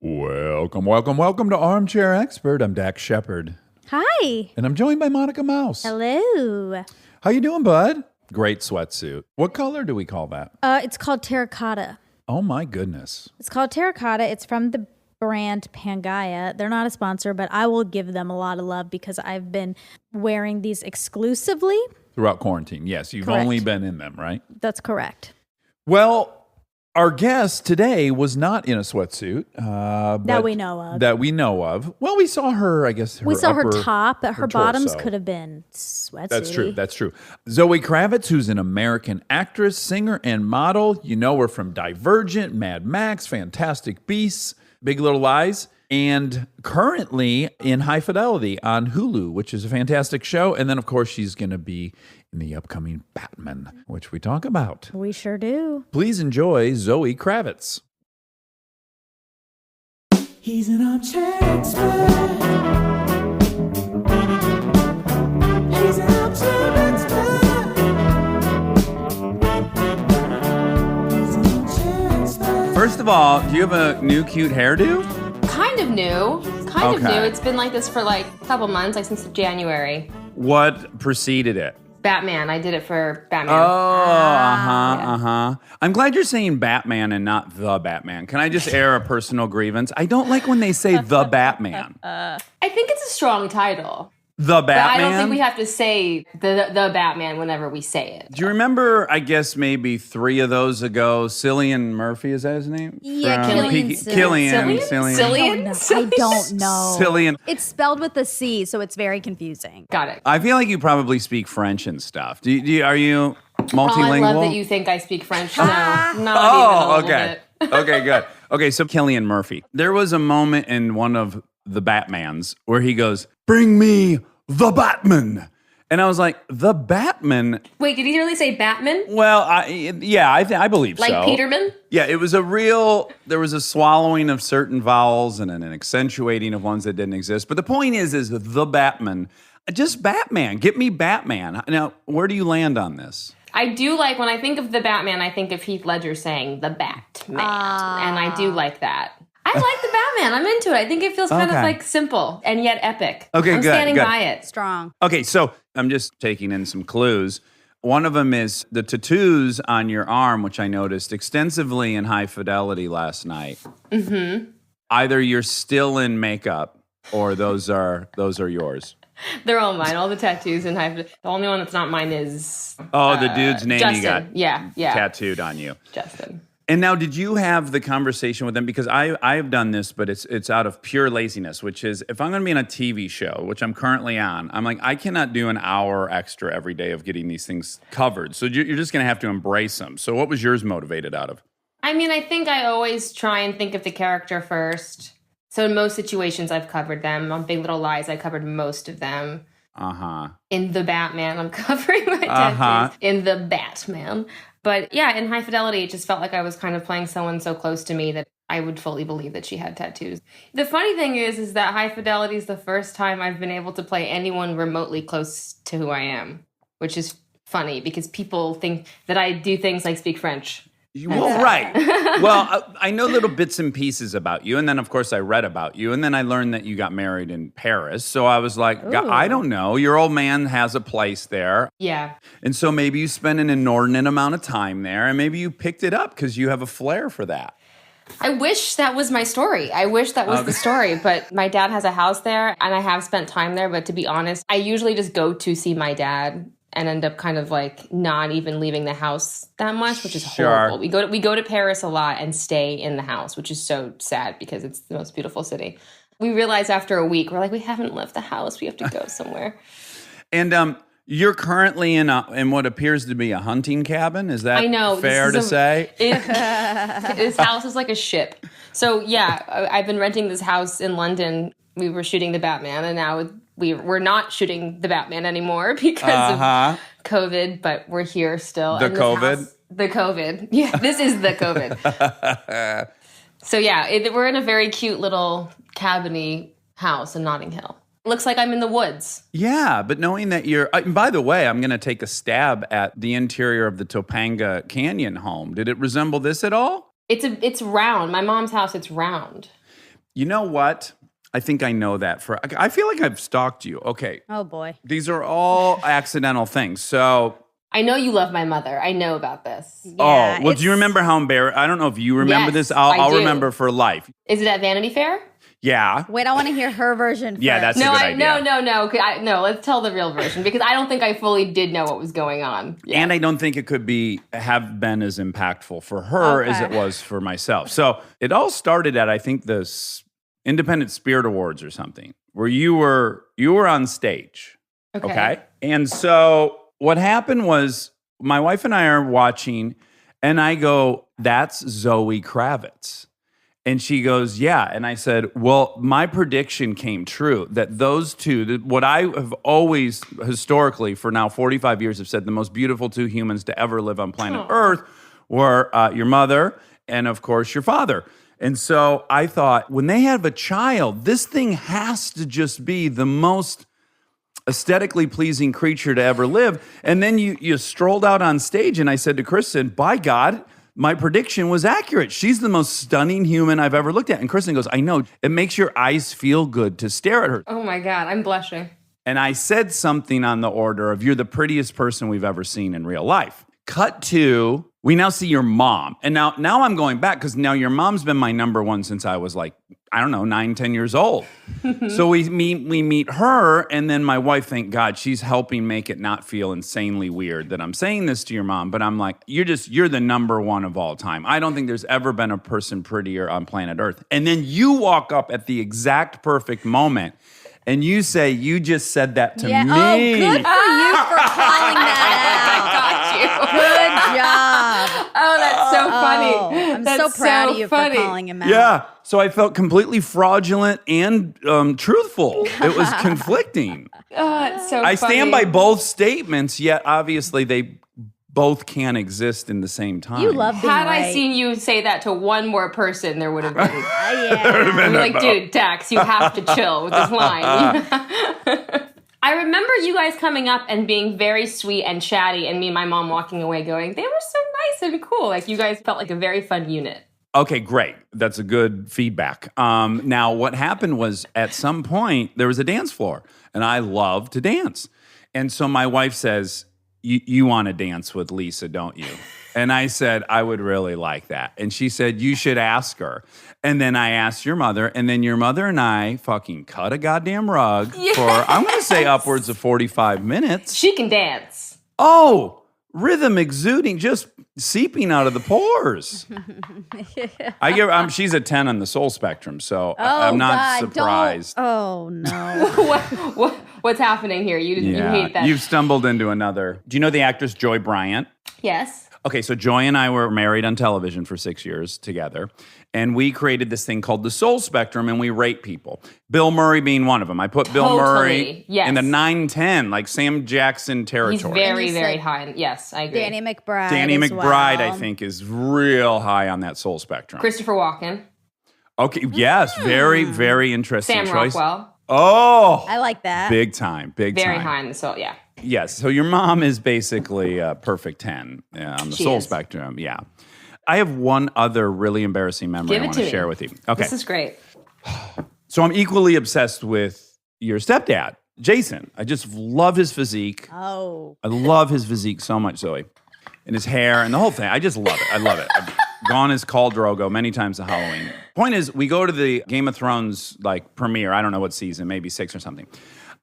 Welcome to Armchair Expert. I'm Dax Shepard. Hi. And I'm joined by Monica Mouse. Hello. How you doing, bud? Great sweatsuit. What color do we call that? It's called terracotta. Oh, my goodness. It's called terracotta. It's from the brand Pangaea. They're not a sponsor, but I will give them a lot of love because I've been wearing these exclusively. Throughout quarantine. Yes, you've Correct. only been in them, right? That's correct. Well, our guest today was not in a sweatsuit. That we know of. That we know of. Well, we saw her, I guess, We saw her upper- top, but her bottoms torso. could have been sweatsuity. That's true. Zoë Kravitz, who's an American actress, singer, and model. You know her from Divergent, Mad Max, Fantastic Beasts, Big Little Lies, and currently in High Fidelity on Hulu, which is a fantastic show. And then, of course, she's going to be in the upcoming Batman, which we talk about. We sure do. Please enjoy Zoë Kravitz. He's an armchair expert. He's an armchair expert. He's an armchair expert. First of all, do you have a new cute hairdo? Kind of new. Okay. It's been like this for like a couple months, like since January. What preceded it? Batman. I did it for Batman. I'm glad you're saying Batman and not the Batman. Can I just air a personal grievance? I don't like when they say the Batman. I think it's a strong title. The But Batman? I don't think we have to say the Batman whenever we say it. Do you remember, I guess maybe 3 of those ago, Cillian Murphy, is that his name? Yeah, From Cillian. Cillian. Cillian? I don't know. Cillian. It's spelled with a C, so it's very confusing. Got it. I feel like you probably speak French and stuff. Are you multilingual? Oh, I love that you think I speak French. No, not even a Oh, little okay. bit. Okay, good. Okay, so Cillian Murphy. There was a moment in one of the Batmans where he goes, "Bring me the Batman." And I was like, the Batman? Wait, did he really say Batman? Well, I believe Like so. Peterman? Yeah, it was there was a swallowing of certain vowels and an accentuating of ones that didn't exist. But the point is the Batman, just Batman. Get me Batman. Now, where do you land on this? I do like, when I think of the Batman, I think of Heath Ledger saying the Batman. And I do like that. I like the Batman. I'm into it. I think it feels kind of Okay. like simple and yet epic. Okay, I'm good, standing good. by it. Strong. Okay, so I'm just taking in some clues. One of them is the tattoos on your arm, which I noticed extensively in High Fidelity last night. Mm-hmm. Either you're still in makeup or those are yours. They're all mine. All the tattoos and the only one that's not mine is The dude's name Justin. you got Yeah. tattooed on you. Justin. And now, did you have the conversation with them? Because I have done this, but it's out of pure laziness, which is if I'm going to be on a TV show, which I'm currently on, I'm like, I cannot do an hour extra every day of getting these things covered. So you're just going to have to embrace them. So what was yours motivated out of? I mean, I think I always try and think of the character first. So in most situations, I've covered them. On Big Little Lies, I covered most of them. In the Batman, I'm covering my tattoos. In the Batman. But yeah, in High Fidelity, it just felt like I was kind of playing someone so close to me that I would fully believe that she had tattoos. The funny thing is that High Fidelity is the first time I've been able to play anyone remotely close to who I am, which is funny because people think that I do things like speak French. Well, right. Well, I know little bits and pieces about you. And then, of course, I read about you. And then I learned that you got married in Paris. So I was like, I don't know. Your old man has a place there. Yeah. And so maybe you spent an inordinate amount of time there. And maybe you picked it up because you have a flair for that. I wish that was my story. I wish that was the story. But my dad has a house there and I have spent time there. But to be honest, I usually just go to see my dad and end up kind of like not even leaving the house that much, which is horrible. We go to Paris a lot and stay in the house, which is so sad because it's the most beautiful city. We realized after a week, we're like, we haven't left the house. We have to go somewhere. And you're currently in what appears to be a hunting cabin. Is that I know, fair to say? This house is like a ship. So yeah, I've been renting this house in London. We were shooting the Batman, and now we're not shooting the Batman anymore because of COVID, but we're here still. The COVID? The COVID. Yeah, this is the COVID. So yeah, we're in a very cute little cabiny house in Notting Hill. Looks like I'm in the woods. Yeah, but knowing that you're... by the way, I'm going to take a stab at the interior of the Topanga Canyon home. Did it resemble this at all? It's round. My mom's house, it's round. You know what? I think I know that. I feel like I've stalked you. Okay. Oh boy. These are all accidental things. So, I know you love my mother. I know about this. Yeah, do you remember how embarrassed? I don't know if you remember Yes, this. I I'll do. remember for life. Is it at Vanity Fair? Yeah. Wait, I want to hear her version first. Yeah, that's a No, good idea. no. Let's tell the real version because I don't think I fully did know what was going on. Yeah. And I don't think it could have been as impactful for her as it was for myself. So it all started at, I think, the Independent Spirit Awards or something, where you were on stage. Okay. And so what happened was my wife and I are watching, and I go, "That's Zoë Kravitz." And she goes, "Yeah." And I said, "Well, my prediction came true that those two, what I have always historically for now 45 years have said the most beautiful two humans to ever live on planet Earth were your mother and, of course, your father." And so I thought, when they have a child, this thing has to just be the most aesthetically pleasing creature to ever live. And then you strolled out on stage, and I said to Kristen, "By God, my prediction was accurate. She's the most stunning human I've ever looked at." And Kristen goes, "I know. It makes your eyes feel good to stare at her." Oh my God, I'm blushing. And I said something on the order of, "You're the prettiest person we've ever seen in real life." Cut to, we now see your mom. And now I'm going back because now your mom's been my number one since I was like, I don't know, 9, 10 years old. So we meet her, and then my wife, thank God, she's helping make it not feel insanely weird that I'm saying this to your mom. But I'm like, you're the number one of all time. I don't think there's ever been a person prettier on planet Earth. And then you walk up at the exact perfect moment, and you say, "You just said that to me." Oh, good for you for calling that Got you. out. Good job. Oh, that's so funny. I'm That's so proud of so you funny. for calling him out. Yeah. So I felt completely fraudulent and truthful. It was conflicting. Oh, it's so I funny. stand by both statements, yet obviously they both can't exist in the same time. You love being Had right. I seen you say that to one more person, there would have been. Yeah. I'm like, dude, Dax, you have to chill with this line. I remember you guys coming up and being very sweet and chatty, and me and my mom walking away going, they were so nice and cool. Like, you guys felt like a very fun unit. Okay, great. That's a good feedback. Now, what happened was at some point, there was a dance floor, and I love to dance. And so my wife says, you want to dance with Lisa, don't you? And I said, I would really like that. And she said, you should ask her. And then I asked your mother, and then your mother and I fucking cut a goddamn rug for, I'm going to say, upwards of 45 minutes. She can dance. Oh, rhythm exuding, just seeping out of the pores. She's a 10 on the soul spectrum, so I'm not God, surprised. Oh, no. What's happening here? You hate that. You've stumbled into another. Do you know the actress Joy Bryant? Yes. Okay, so Joy and I were married on television for 6 years together, and we created this thing called the Soul Spectrum, and we rate people. Bill Murray being one of them. I put Bill Murray yes. in the 9-10, like Sam Jackson territory. He's very, very high. Yes, I agree. Danny McBride. Danny as McBride, well. I think, is real high on that Soul Spectrum. Christopher Walken. Okay, yes, very, very interesting Sam choice. Rockwell. Oh, I like that. big time, big Very time. high in the soul, yeah. Yes, so your mom is basically a perfect 10 on the She soul is. spectrum. Yeah. I have one other really embarrassing memory Give I it want to to me. share with you. Okay. This is great. So I'm equally obsessed with your stepdad, Jason. I just love his physique. Oh. I love his physique so much, Zoe. And his hair and the whole thing. I just love it. I love it. I've gone as Khal Drogo many times at Halloween. Point is, we go to the Game of Thrones premiere. I don't know what season, maybe 6 or something.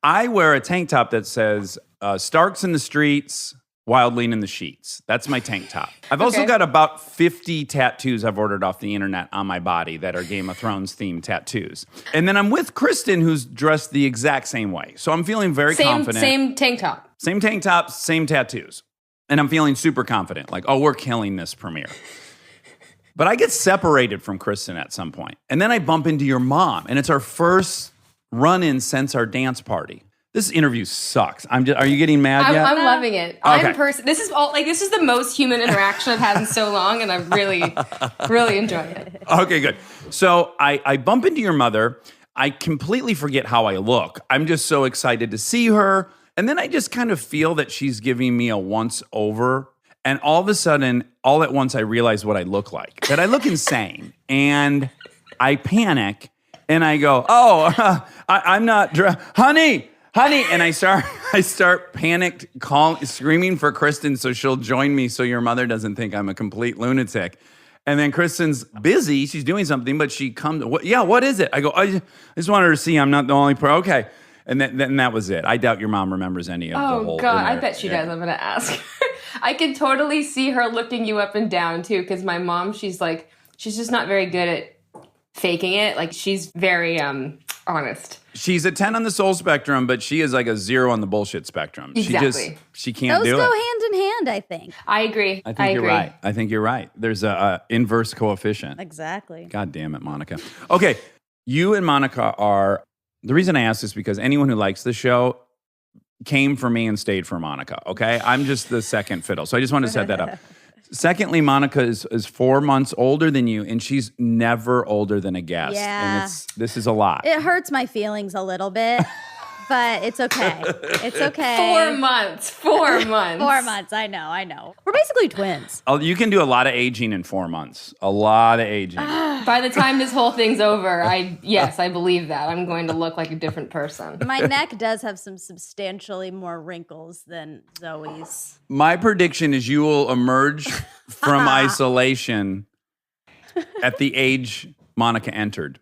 I wear a tank top that says Starks in the streets, Wildling in the sheets. That's my tank top. I've also got about 50 tattoos I've ordered off the internet on my body that are Game of Thrones themed tattoos. And then I'm with Kristen, who's dressed the exact same way. So I'm feeling very confident. Same tank top. Same tank tops, same tattoos. And I'm feeling super confident, like, oh, we're killing this premiere. But I get separated from Kristen at some point. And then I bump into your mom, and it's our first run-in since our dance party. This interview sucks. Are you getting mad yet? I'm loving it. Okay. This is the most human interaction I've had in so long, and I'm really, really enjoying it. Okay, good. So I bump into your mother. I completely forget how I look. I'm just so excited to see her. And then I just kind of feel that she's giving me a once over. And all of a sudden, all at once, I realize what I look like. That I look insane. And I panic. And I go, I'm not, honey. And I start panicked, screaming for Kristen so she'll join me so your mother doesn't think I'm a complete lunatic. And then Kristen's busy. She's doing something, but she comes, what is it? I go, I just wanted her to see I'm not the only okay. And then that was it. I doubt your mom remembers any of the whole. Oh, God. I bet she does. I'm going to ask her. I can totally see her looking you up and down, too, because my mom, she's just not very good at faking it. Like, she's very honest. She's a 10 on the soul spectrum, but she is like a 0 on the bullshit spectrum. Exactly. She can't Those do it. go hand in hand, I think. I agree. I think you're right. I think you're right. There's a inverse coefficient. Exactly. God damn it, Monica. Okay, you and Monica are... The reason I ask this is because anyone who likes the show came for me and stayed for Monica, okay? I'm just the second fiddle. So I just wanted to set that up. Secondly, Monica is 4 months older than you, and she's never older than a guest. Yeah. And this is a lot. It hurts my feelings a little bit, but it's okay. It's okay. 4 months. 4 months. 4 months. I know. We're basically twins. Oh, you can do a lot of aging in 4 months. A lot of aging. By the time this whole thing's over, I believe that. I'm going to look like a different person. My neck does have some substantially more wrinkles than Zoe's. My prediction is you will emerge from isolation at the age Monica entered.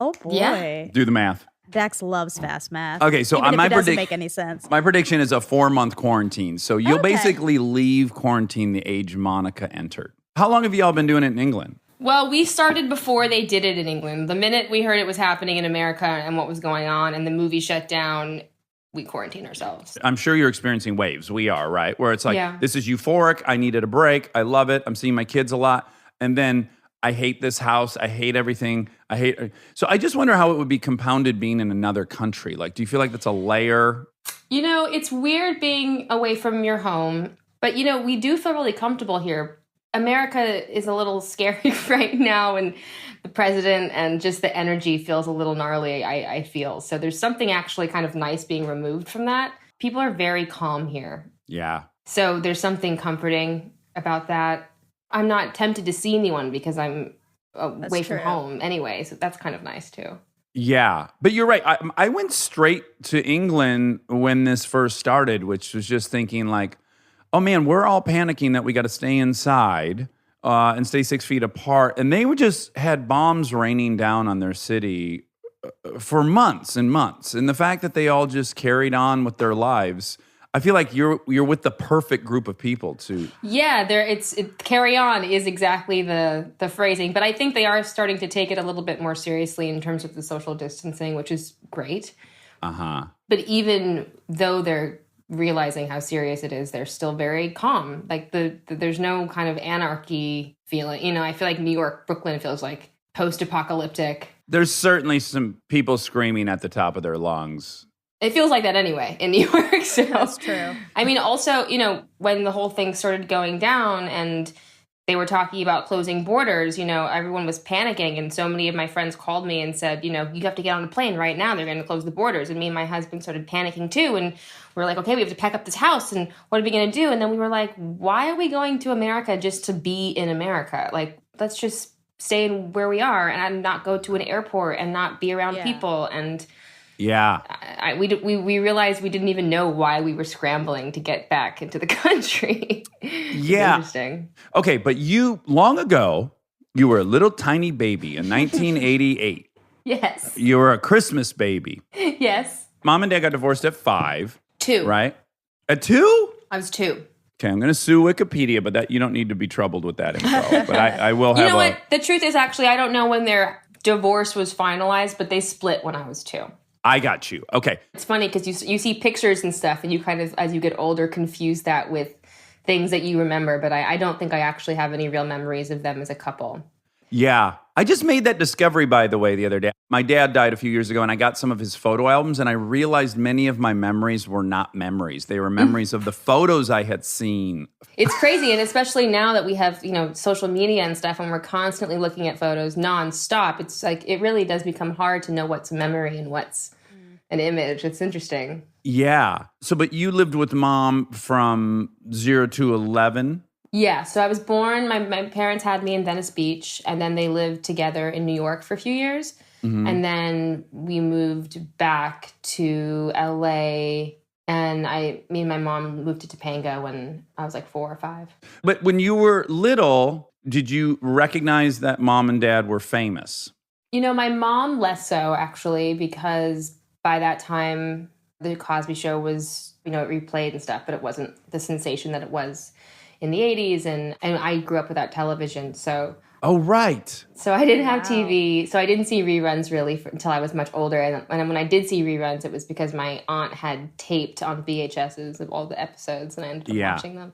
Oh, boy. Yeah. Do the math. Dax loves fast math. Okay, so Even if my it doesn't make any sense. My prediction is a 4-month quarantine. So you'll Okay. basically leave quarantine the age Monica entered. How long have y'all been doing it in England? Well, we started before they did it in England. The minute we heard it was happening in America and what was going on and the movie shut down, we quarantined ourselves. I'm sure you're experiencing waves. We are, right? Where it's like, Yeah. This is euphoric. I needed a break. I love it. I'm seeing my kids a lot. And then I hate this house. I hate everything. So I just wonder how it would be compounded being in another country. Like, do you feel like that's a layer? You know, it's weird being away from your home, but, you know, we do feel really comfortable here. America is a little scary right now, and the president and just the energy feels a little gnarly, I feel. So there's something actually kind of nice being removed from that. People are very calm here. Yeah. So there's something comforting about that. I'm not tempted to see anyone because I'm away from home anyway. So that's kind of nice too. Yeah. But you're right. I went straight to England when this first started, which was just thinking like, oh man, we're all panicking that we got to stay inside and stay 6 feet apart. And they just had bombs raining down on their city for months and months. And the fact that they all just carried on with their lives, I feel like you're with the perfect group of people to. Yeah, carry on is exactly the phrasing. But I think they are starting to take it a little bit more seriously in terms of the social distancing, which is great. Uh-huh. But even though they're realizing how serious it is, they're still very calm. Like there's no kind of anarchy feeling. You know, I feel like New York, Brooklyn feels like post-apocalyptic. There's certainly some people screaming at the top of their lungs. It feels like that anyway in New York. So That's true. I mean, also, you know, when the whole thing started going down and they were talking about closing borders, you know, everyone was panicking. And so many of my friends called me and said, you know, you have to get on a plane right now. They're going to close the borders. And me and my husband started panicking too. And we were like, okay, we have to pack up this house. And what are we going to do? And then we were like, why are we going to America just to be in America? Like, let's just stay where we are and not go to an airport and not be around people. And yeah, we realized we didn't even know why we were scrambling to get back into the country. Yeah. Interesting. Okay, but long ago, you were a little tiny baby in 1988. Yes. You were a Christmas baby. Yes. Mom and Dad got divorced at 5. 2. Right? At 2? I was 2. Okay, I'm going to sue Wikipedia, but that you don't need to be troubled with that info. But I will have You know what? The truth is, actually, I don't know when their divorce was finalized, but they split when I was 2. I got you. Okay. It's funny because you see pictures and stuff, and you kind of, as you get older, confuse that with things that you remember. But I don't think I actually have any real memories of them as a couple. Yeah. I just made that discovery, by the way, the other day. My dad died a few years ago, and I got some of his photo albums, and I realized many of my memories were not memories. They were memories of the photos I had seen. It's crazy, and especially now that we have, you know, social media and stuff, and we're constantly looking at photos nonstop, it's like it really does become hard to know what's a memory and what's an image. It's interesting. Yeah. So, but you lived with Mom from 0 to 11? Yeah, so I was born, my parents had me in Venice Beach, and then they lived together in New York for a few years. And then we moved back to LA, and me and my mom moved to Topanga when I was like 4 or 5. But when you were little, did you recognize that mom and dad were famous? You know, my mom less so, actually, because by that time, the Cosby Show was, it replayed and stuff, but it wasn't the sensation that it was in the 80s. And I grew up without television, so... Oh, right. So I didn't have TV, so I didn't see reruns really until I was much older. And when I did see reruns, it was because my aunt had taped on VHSs of all the episodes, and I ended up watching them.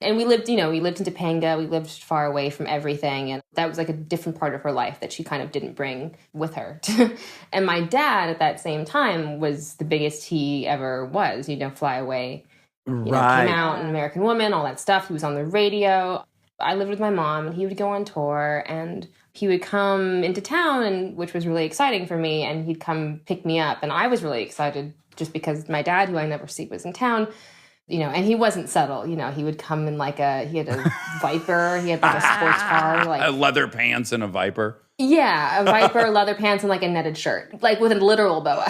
And we lived in Topanga. We lived far away from everything, and that was like a different part of her life that she kind of didn't bring with her. And my dad, at that same time, was the biggest he ever was. Fly Away. Came out, An American Woman, all that stuff. He was on the radio. I lived with my mom, and he would go on tour, and he would come into town, which was really exciting for me, and he'd come pick me up. And I was really excited just because my dad, who I never see, was in town, and he wasn't subtle. He would come in he had a Viper, he had like a sports car. Leather pants and a Viper. Yeah, a Viper, leather pants, and like a netted shirt, like with a literal boa.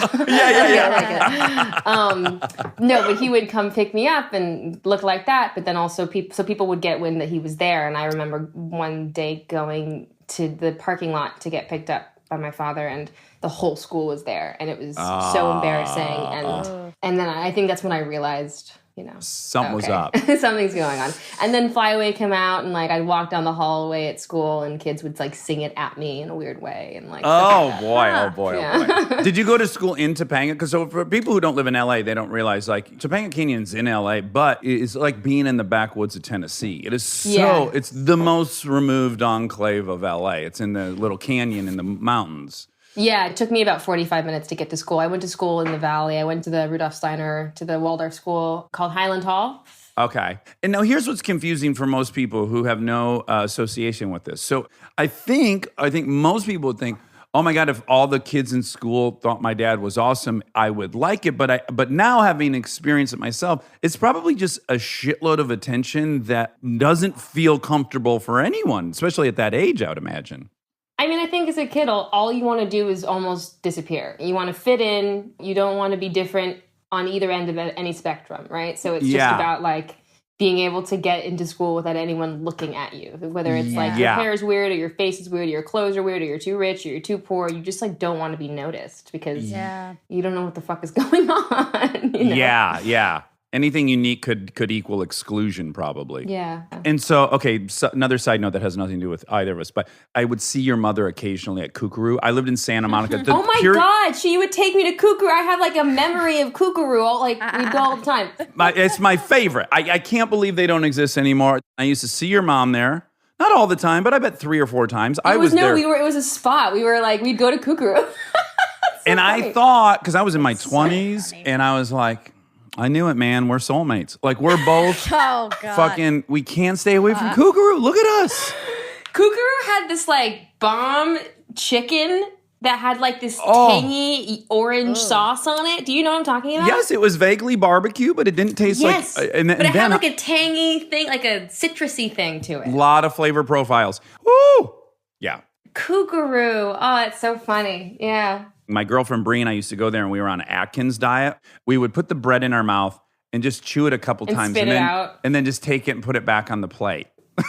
No, but he would come pick me up and look like that. But then also people would get wind that he was there. And I remember one day going to the parking lot to get picked up by my father, and the whole school was there, and it was so embarrassing. And then I think that's when I realized, something was up. Something's going on. And then Fly Away came out, and I'd walk down the hallway at school, and kids would sing it at me in a weird way, and oh boy. Did you go to school in Topanga? Because for people who don't live in LA, they don't realize Topanga Canyon's in LA, but it's like being in the backwoods of Tennessee. It is it's the most removed enclave of LA. It's in the little canyon in the mountains. Yeah, it took me about 45 minutes to get to school. I went to school in the Valley. I went to the Rudolph Steiner, to the Waldorf school called Highland Hall. Okay. And now here's what's confusing for most people who have no association with this. So I think most people would think, oh my God, if all the kids in school thought my dad was awesome, I would like it. But now having experienced it myself, it's probably just a shitload of attention that doesn't feel comfortable for anyone, especially at that age, I would imagine. I mean, I think as a kid, all you want to do is almost disappear. You want to fit in. You don't want to be different on either end of any spectrum, right? So it's just about being able to get into school without anyone looking at you. Whether it's your hair is weird, or your face is weird, or your clothes are weird, or you're too rich, or you're too poor. You just don't want to be noticed because you don't know what the fuck is going on. Yeah. Anything unique could equal exclusion, probably. Yeah. And so, another side note that has nothing to do with either of us, but I would see your mother occasionally at Koo Koo Roo. I lived in Santa Monica. Oh my God, she would take me to Koo Koo Roo. I have a memory of Koo Koo Roo. We'd go all the time. It's my favorite. I can't believe they don't exist anymore. I used to see your mom there. Not all the time, but I bet 3 or 4 times. It was a spot. We were we'd go to Koo Koo Roo. And funny. I thought, because I was in my 20s, and I was like, I knew it, man. We're soulmates. We're both fucking, we can't stay away from Koo Koo Roo. Look at us. Koo Koo Roo had this bomb chicken that had this tangy orange sauce on it. Do you know what I'm talking about? Yes, it was vaguely barbecue, but it didn't taste but it had a tangy thing, a citrusy thing to it. A lot of flavor profiles. Woo! Yeah. Koo Koo Roo. Oh, it's so funny. Yeah. My girlfriend Bree and I used to go there, and we were on an Atkins diet. We would put the bread in our mouth and just chew it a couple times, spit it out, and then just take it and put it back on the plate.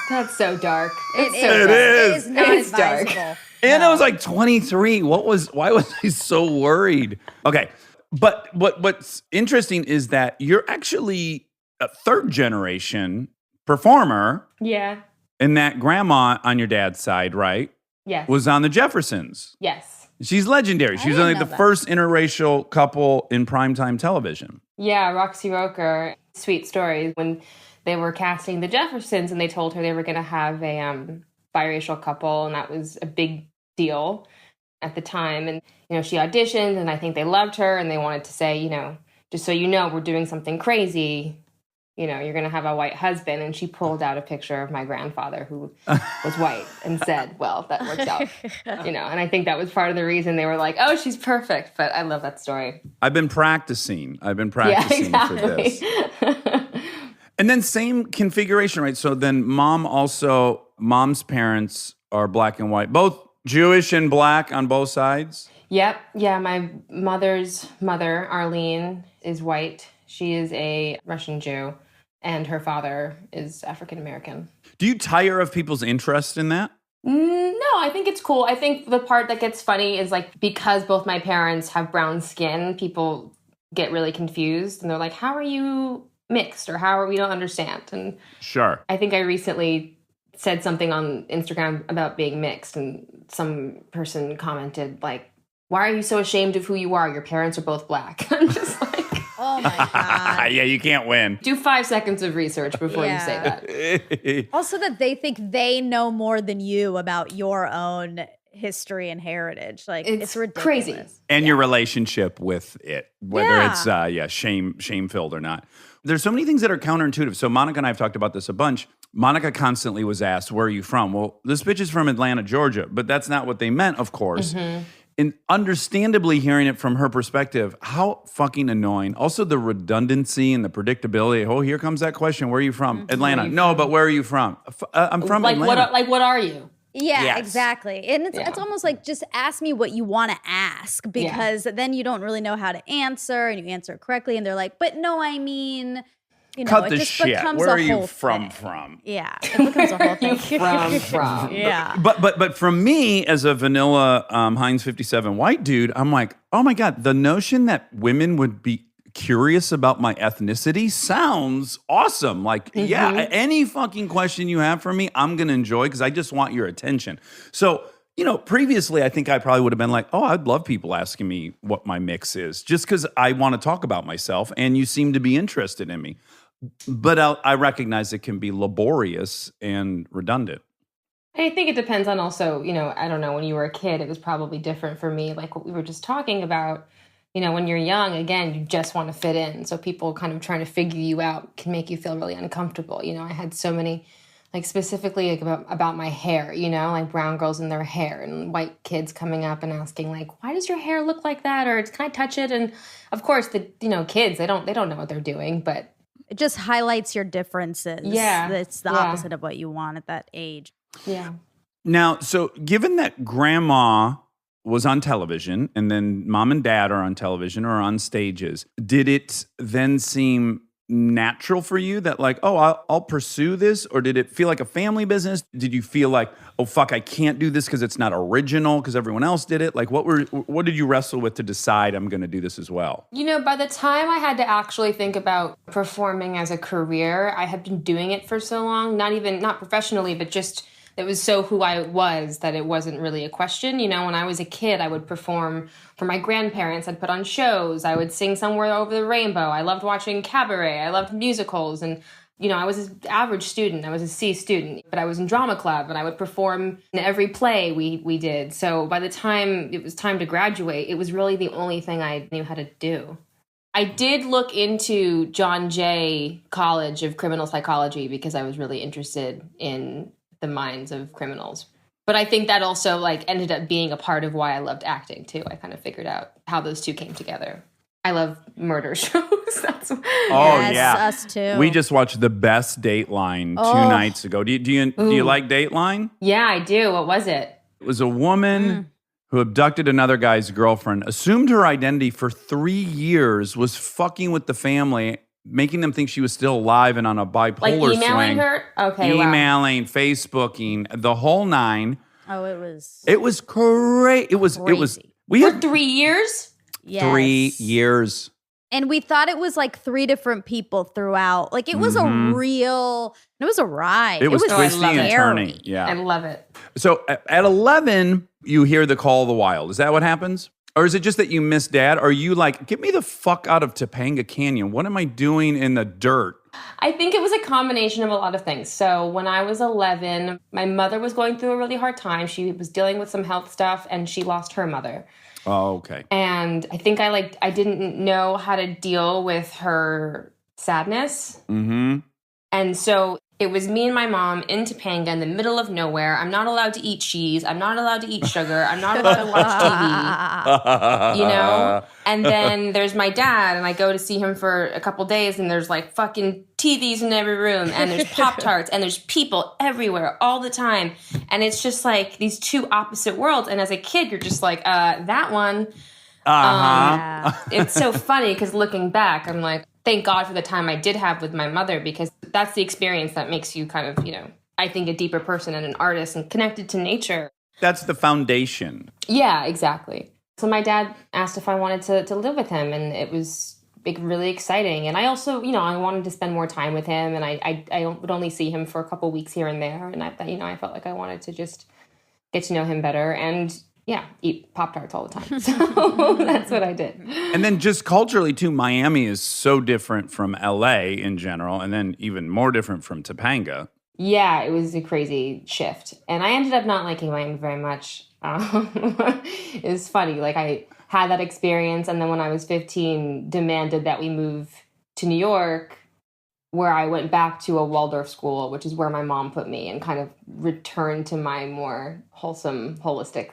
That's so dark. It is not advisable. Dark. And I was 23. Why was I so worried? Okay, but what's interesting is that you're actually a 3rd generation performer. Yeah. And that grandma on your dad's side, right? Yes. Was on the Jeffersons. Yes. She's legendary. She was the first interracial couple in primetime television. Yeah, Roxy Roker. Sweet story. When they were casting the Jeffersons, and they told her they were going to have a biracial couple, and that was a big deal at the time. And, she auditioned, and I think they loved her, and they wanted to say, just so you know, we're doing something crazy. You're going to have a white husband. And she pulled out a picture of my grandfather who was white and said, well, that works out. And I think that was part of the reason they were like, oh, she's perfect. But I love that story. I've been practicing for this. And then same configuration, right? So then mom's parents are black and white, both Jewish and black on both sides. Yep. Yeah, my mother's mother, Arlene, is white. She is a Russian Jew, and her father is African American. Do you tire of people's interest in that? No, I think it's cool. I think the part that gets funny is like because both my parents have brown skin, people get really confused and they're like, how are you mixed or how are we don't understand? And Sure. I think I recently said something on Instagram about being mixed and some person commented like, why are you so ashamed of who you are? Your parents are both black. I'm just like, Oh my God. Yeah, you can't win. do 5 seconds of research before you say that. Also that they think they know more than you about your own history and heritage. Like it's ridiculous. crazy. And your relationship with it, whether Yeah. it's shame-filled or not. There's so many things that are counterintuitive. So Monica and I have talked about this a bunch. Monica constantly was asked, where are you from? Well, this bitch is from Atlanta, Georgia. But that's not what they meant, of course. And understandably hearing it from her perspective, how fucking annoying. Also the redundancy and the predictability. Oh, here comes that question. Where are you from? Atlanta. No, but where are you from? I'm from Like Atlanta. what are you? Yeah, Yes. exactly. And it's almost like just ask me what you want to ask because then you don't really know how to answer and you answer it correctly and they're like, but no, I mean, you know, Cut it the just shit. becomes Where a are you whole from? thing. Yeah, it becomes a whole thing. From. Yeah. But from me as a vanilla Heinz 57 white dude, I'm like, oh my God, the notion that women would be curious about my ethnicity sounds awesome. Like, yeah, any fucking question you have for me, I'm going to enjoy because I just want your attention. So, you know, previously, I think I probably would have been like, oh, I'd love people asking me what my mix is just because I want to talk about myself and you seem to be interested in me. But I recognize it can be laborious and redundant. I think it depends on also, you know, I don't know, when you were a kid, it was probably different for me. Like what we were just talking about, you know, when you're young, again, you just want to fit in. So people kind of trying to figure you out can make you feel really uncomfortable. You know, I had so many, like specifically like about my hair, you know, like brown girls and their hair and white kids coming up and asking like, why does your hair look like that? Or can I touch it? And of course, the, you know, kids, they don't know what they're doing, but It just highlights your differences. Yeah. It's the opposite of what you want at that age. yeah. Now, so given that grandma was on television and then mom and dad are on television or on stages, did it then seem natural for you that like, oh, I'll pursue this? Or did it feel like a family business? Did you feel like, oh, fuck, I can't do this because it's not original because everyone else did it? Like what did you wrestle with to decide I'm going to do this as well? You know, by the time I had to actually think about performing as a career, I had been doing it for so long, not professionally, but just it was so who I was that it wasn't really a question. You know, when I was a kid, I would perform for my grandparents. I'd put on shows. I would sing Somewhere Over the Rainbow. I loved watching cabaret. I loved musicals. And, you know, I was an average student. I was a C student, but I was in drama club and I would perform in every play we did. So by the time it was time to graduate, it was really the only thing I knew how to do. I did look into John Jay College of Criminal Psychology because I was really interested in the minds of criminals. But I think that also like ended up being a part of why I loved acting too. I kind of figured out how those two came together. I love murder shows. Oh, Yes, yeah. us too. We just watched The Best Dateline 2 nights ago. Do you like Dateline? Yeah, I do. What was it? It was a woman who abducted another guy's girlfriend, assumed her identity for 3 years, was fucking with the family, making them think she was still alive and on a bipolar Like emailing swing. her? Okay, wow. Emailing, Facebooking, the whole nine. Oh, it was It was great. It was Crazy. we For had 3 years? yes. 3 years. And we thought it was like 3 different people throughout. Like it was a ride. It was I twisting love and it. turning. I Yeah. love it. So at 11, you hear the call of the wild. Is that what happens? Or is it just that you miss dad? Or are you like, get me the fuck out of Topanga Canyon. What am I doing in the dirt? I think it was a combination of a lot of things. So when I was 11, my mother was going through a really hard time. She was dealing with some health stuff and she lost her mother. Oh, okay. And I think I didn't know how to deal with her sadness. Mm-hmm. And so it was me and my mom in Topanga in the middle of nowhere. I'm not allowed to eat cheese. I'm not allowed to eat sugar. I'm not allowed to watch TV, you know? And then there's my dad, and I go to see him for a couple days, and there's like fucking TVs in every room, and there's Pop-Tarts, and there's people everywhere all the time. And it's just like these two opposite worlds. And as a kid, you're just like, that one. It's so funny because looking back, I'm like, thank God for the time I did have with my mother, because that's the experience that makes you kind of, I think a deeper person and an artist and connected to nature. That's the foundation. Yeah, exactly. So my dad asked if I wanted to live with him, and it was really exciting. And I also, I wanted to spend more time with him, and I would only see him for a couple weeks here and there. And I felt like I wanted to just get to know him better and, eat Pop-Tarts all the time. So that's what I did. And then just culturally, too, Miami is so different from L.A. in general, and then even more different from Topanga. Yeah, it was a crazy shift. And I ended up not liking Miami very much. It was funny. Like, I had that experience, and then when I was 15, demanded that we move to New York, where I went back to a Waldorf school, which is where my mom put me, and kind of returned to my more wholesome, holistic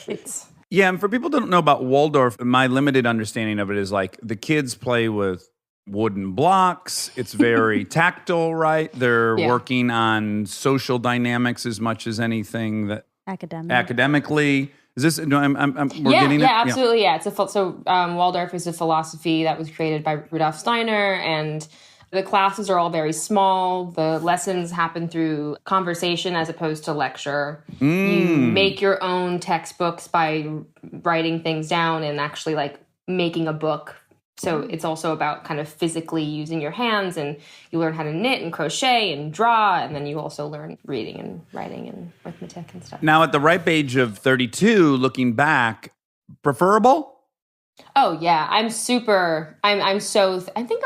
roots. Yeah, and for people who don't know about Waldorf, my limited understanding of it is like the kids play with wooden blocks. It's very tactile, right? They're working on social dynamics as much as anything that academically. Is this? No, we're getting it. Yeah, absolutely. Yeah, Waldorf is a philosophy that was created by Rudolf Steiner, and the classes are all very small. The lessons happen through conversation as opposed to lecture. You make your own textbooks by writing things down and actually like making a book. So it's also about kind of physically using your hands, and you learn how to knit and crochet and draw, and then you also learn reading and writing and arithmetic and stuff. Now, at the ripe age of 32, looking back, preferable? Oh, yeah. I think I'm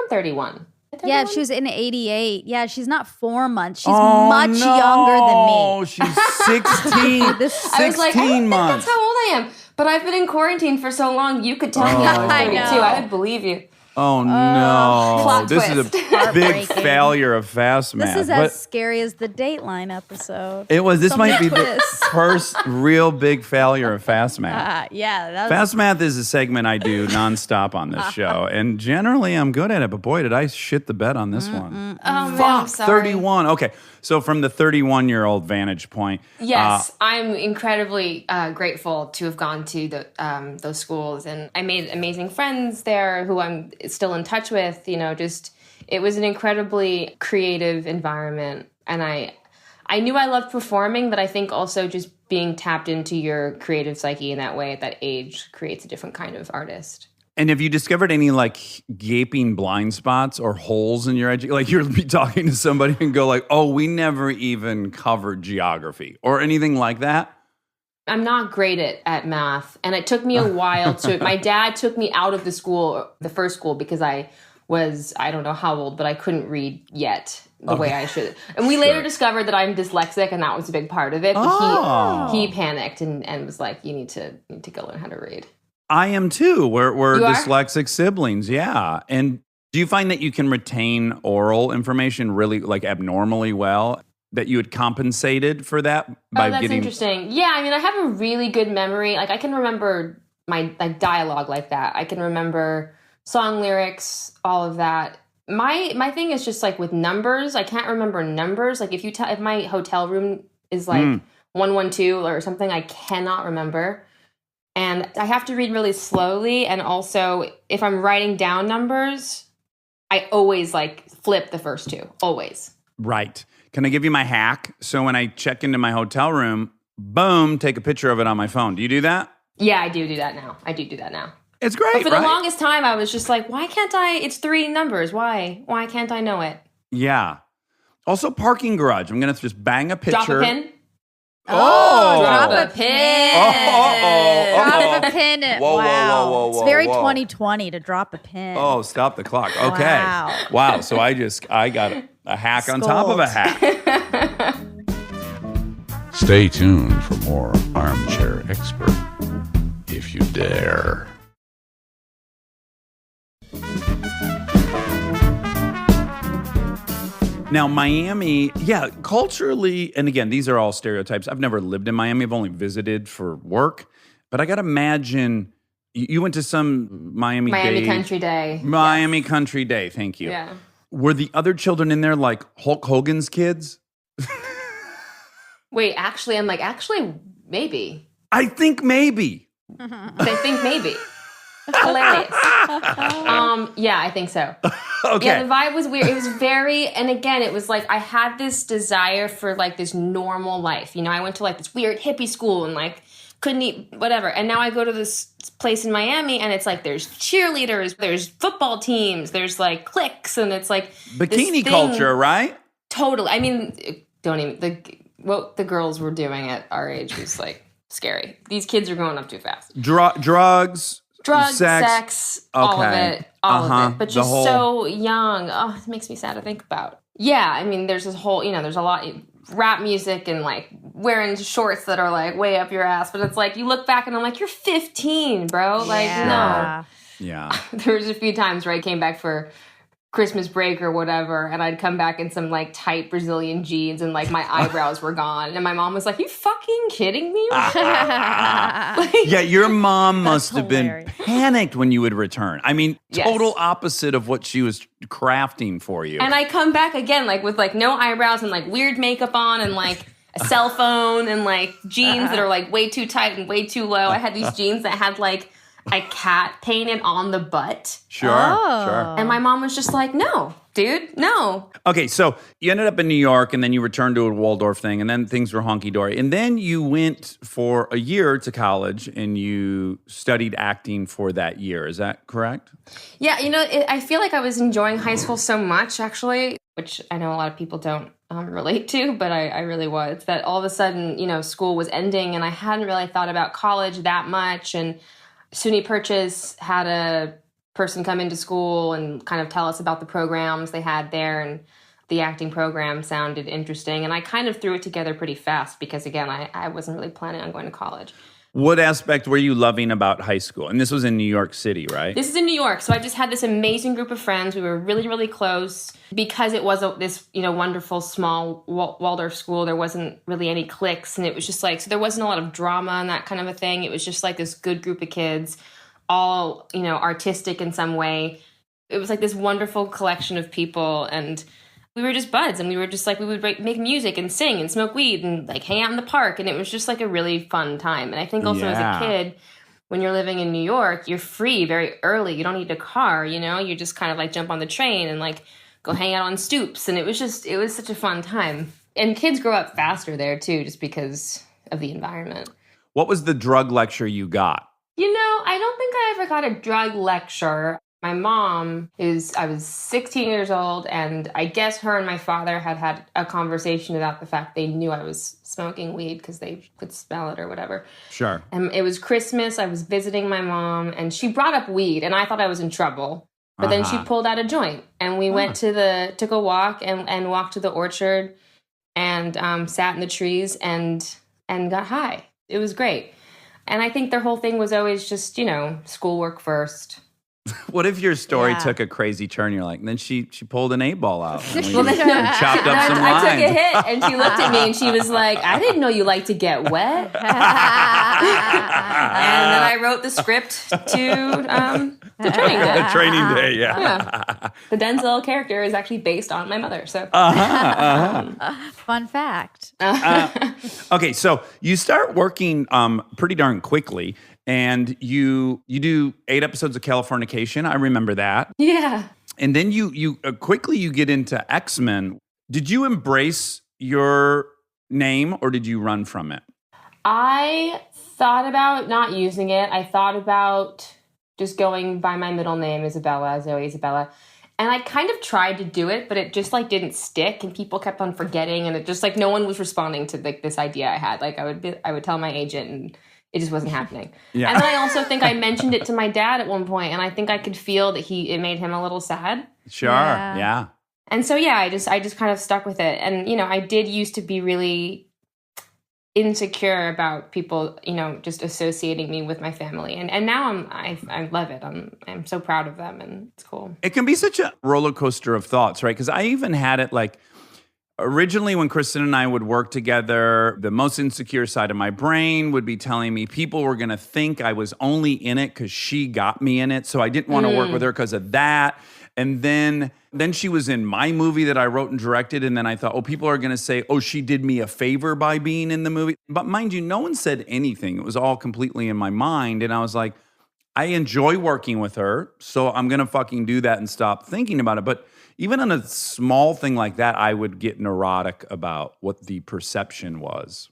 31. Yeah, she was in 88. Yeah, she's not 4 months. She's much younger than me. Oh, she's 16. I was like, I don't think that's how old I am. But I've been in quarantine for so long, you could tell me I was 32. I would believe you. Oh, no. Plot This twist. is a big failure of fast math. This is as scary as the Dateline episode. It was. This So might many be the twists. first real big failure of fast math. Fast math is a segment I do nonstop on this show, and generally I'm good at it. But boy, did I shit the bed on this one. Oh, man, I'm sorry. 31. Okay, so from the 31-year-old vantage point, Yes, I'm incredibly grateful to have gone to those schools, and I made amazing friends there who I'm still in touch with. It was an incredibly creative environment, and I knew I loved performing, but I think also just being tapped into your creative psyche in that way at that age creates a different kind of artist. And have you discovered any like gaping blind spots or holes in your education? Like you'll be talking to somebody and go like, "Oh, we never even covered geography," or anything like that? I'm not great at math, and it took me a while to. My dad took me out of the first school, because I don't know how old, but I couldn't read yet the way I should. And we later discovered that I'm dyslexic, and that was a big part of it. But he panicked and was like, "You need to go learn how to read." I am too. We're You are? dyslexic siblings, yeah. And do you find that you can retain oral information really like abnormally well? That you had compensated for that by that's getting interesting. Yeah, I mean, I have a really good memory. Like, I can remember my dialogue like that. I can remember song lyrics, all of that. My thing is just like with numbers. I can't remember numbers. Like if my hotel room is like 112 or something, I cannot remember. And I have to read really slowly. And also, if I'm writing down numbers, I always like flip the first two. Always. Right. Can I give you my hack? So when I check into my hotel room, boom, take a picture of it on my phone. Do you do that? Yeah, I do that now. It's great, But for right? the longest time, I was just like, why can't I? It's 3 numbers. Why? Why can't I know it? Yeah. Also, parking garage. I'm going to just bang a picture. Drop a pin? Oh! Drop a pin. Drop a pin. Whoa, whoa, Wow. whoa, whoa, It's very whoa. 2020 to drop a pin. Oh, stop the clock. Okay. Wow. So I got a hack on top of a hack. Stay tuned for more Armchair Expert, if you dare. Now, Miami, yeah, culturally, and again, these are all stereotypes. I've never lived in Miami. I've only visited for work. But I got to imagine, you went to some Miami Miami Day. Country Day. Miami Country Day, thank you. Yeah. Were the other children in there like Hulk Hogan's kids? Wait, actually, I'm like, maybe. I think maybe. I think maybe. Hilarious. Yeah, I think so. Okay. Yeah, the vibe was weird. It was very, and again, it was like I had this desire for like this normal life. You know, I went to like this weird hippie school and like couldn't eat whatever. And now I go to this place in Miami and it's like there's cheerleaders, there's football teams, there's like cliques, and it's like Bikini culture, right? Totally. I mean, what the girls were doing at our age was like scary. These kids are growing up too fast. Drugs, sex, all of Okay. it, but The just whole- so young. Oh, it makes me sad to think about. Yeah, I mean, there's this whole, there's a lot rap music and like wearing shorts that are like way up your ass, but it's like you look back and I'm like, you're 15, bro. Like, no. Yeah. There was a few times where I came back for Christmas break or whatever, and I'd come back in some like tight Brazilian jeans and like my eyebrows were gone, and my mom was like, "You fucking kidding me?" Yeah, your mom must have hilarious. been panicked when you would return. I mean, Yes. total opposite of what she was crafting for you. And I come back again like with like no eyebrows and like weird makeup on and like a cell phone and like jeans that are like way too tight and way too low. I had these jeans that had like a cat painted on the butt. Sure. And my mom was just like, no, dude, no. Okay, so you ended up in New York, and then you returned to a Waldorf thing, and then things were honky-dory. And then you went for a year to college, and you studied acting for that year. Is that correct? Yeah, I feel like I was enjoying high school so much, actually, which I know a lot of people don't relate to, but I really was. That all of a sudden, school was ending, and I hadn't really thought about college that much. And SUNY Purchase had a person come into school and kind of tell us about the programs they had there, and the acting program sounded interesting. And I kind of threw it together pretty fast because, again, I wasn't really planning on going to college. What aspect were you loving about high school? And this was in New York City, right? This is in New York, so I just had this amazing group of friends. We were really, really close because it was this, wonderful small Waldorf school. There wasn't really any cliques, and it was just like, so there wasn't a lot of drama and that kind of a thing. It was just like this good group of kids, all, artistic in some way. It was like this wonderful collection of people, and we were just buds, and we were just like, we would make music and sing and smoke weed and like hang out in the park, and it was just like a really fun time. And I think also as a kid, when you're living in New York, you're free very early. You don't need a car, you just kind of like jump on the train and like go hang out on stoops. And it was such a fun time. And kids grow up faster there too, just because of the environment. What was the drug lecture you got? I don't think I ever got a drug lecture. My mom I was 16 years old, and I guess her and my father had a conversation about the fact they knew I was smoking weed because they could smell it or whatever. Sure. And it was Christmas. I was visiting my mom, and she brought up weed, and I thought I was in trouble. But then she pulled out a joint, and we went took a walk and walked to the orchard and sat in the trees and got high. It was great. And I think their whole thing was always just, schoolwork first. What if your story Yeah. took a crazy turn? You're like, and then she pulled an 8-ball out. And we Well, then, chopped up some I lines. took a hit, and she looked at me, and she was like, I didn't know you like to get wet. And then I wrote the script to the training day. Training day, yeah. The Denzel character is actually based on my mother. So Fun fact. Okay, so you start working pretty darn quickly, and you do 8 episodes of Californication. I remember that. yeah. And then you quickly you get into X-Men. Did you embrace your name, or did you run from it? I thought about not using it. I thought about just going by my middle name, Isabella, Zoe Isabella. And I kind of tried to do it, but it just like didn't stick, and people kept on forgetting, and it just like no one was responding to like this idea I had. Like I would tell my agent, and it just wasn't happening. Yeah. And then I also think I mentioned it to my dad at one point, and I think I could feel that it made him a little sad. Sure, Yeah. yeah. And so yeah, I just kind of stuck with it. And I did used to be really insecure about people, just associating me with my family. And now I love it. I'm so proud of them, and it's cool. It can be such a roller coaster of thoughts, right? Because I even had it like originally when Kristen and I would work together, the most insecure side of my brain would be telling me people were going to think I was only in it because she got me in it. So I didn't want to work with her because of that. And then she was in my movie that I wrote and directed. And then I thought, people are going to say, she did me a favor by being in the movie. But mind you, no one said anything. It was all completely in my mind. And I was like, I enjoy working with her, so I'm going to fucking do that and stop thinking about it. But even on a small thing like that, I would get neurotic about what the perception was.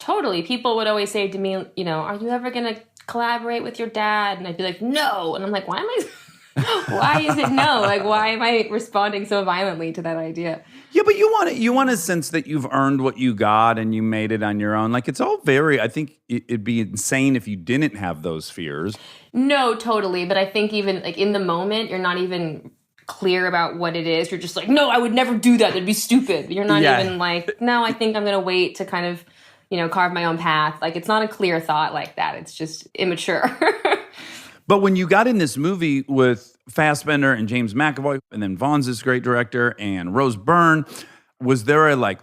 Totally. People would always say to me, are you ever going to collaborate with your dad? And I'd be like, no. And I'm like, why is it no? Like, why am I responding so violently to that idea? Yeah, but you want a sense that you've earned what you got and you made it on your own. Like, it's all I think it'd be insane if you didn't have those fears. No, totally. But I think even like in the moment, you're not even clear about what it is. You're just like, no, I would never do that. That'd be stupid. You're not even like, no, I think I'm going to wait to kind of, carve my own path. Like, it's not a clear thought like that. It's just immature. But when you got in this movie with Fassbender and James McAvoy, and then Vaughn's this great director, and Rose Byrne, was there a like,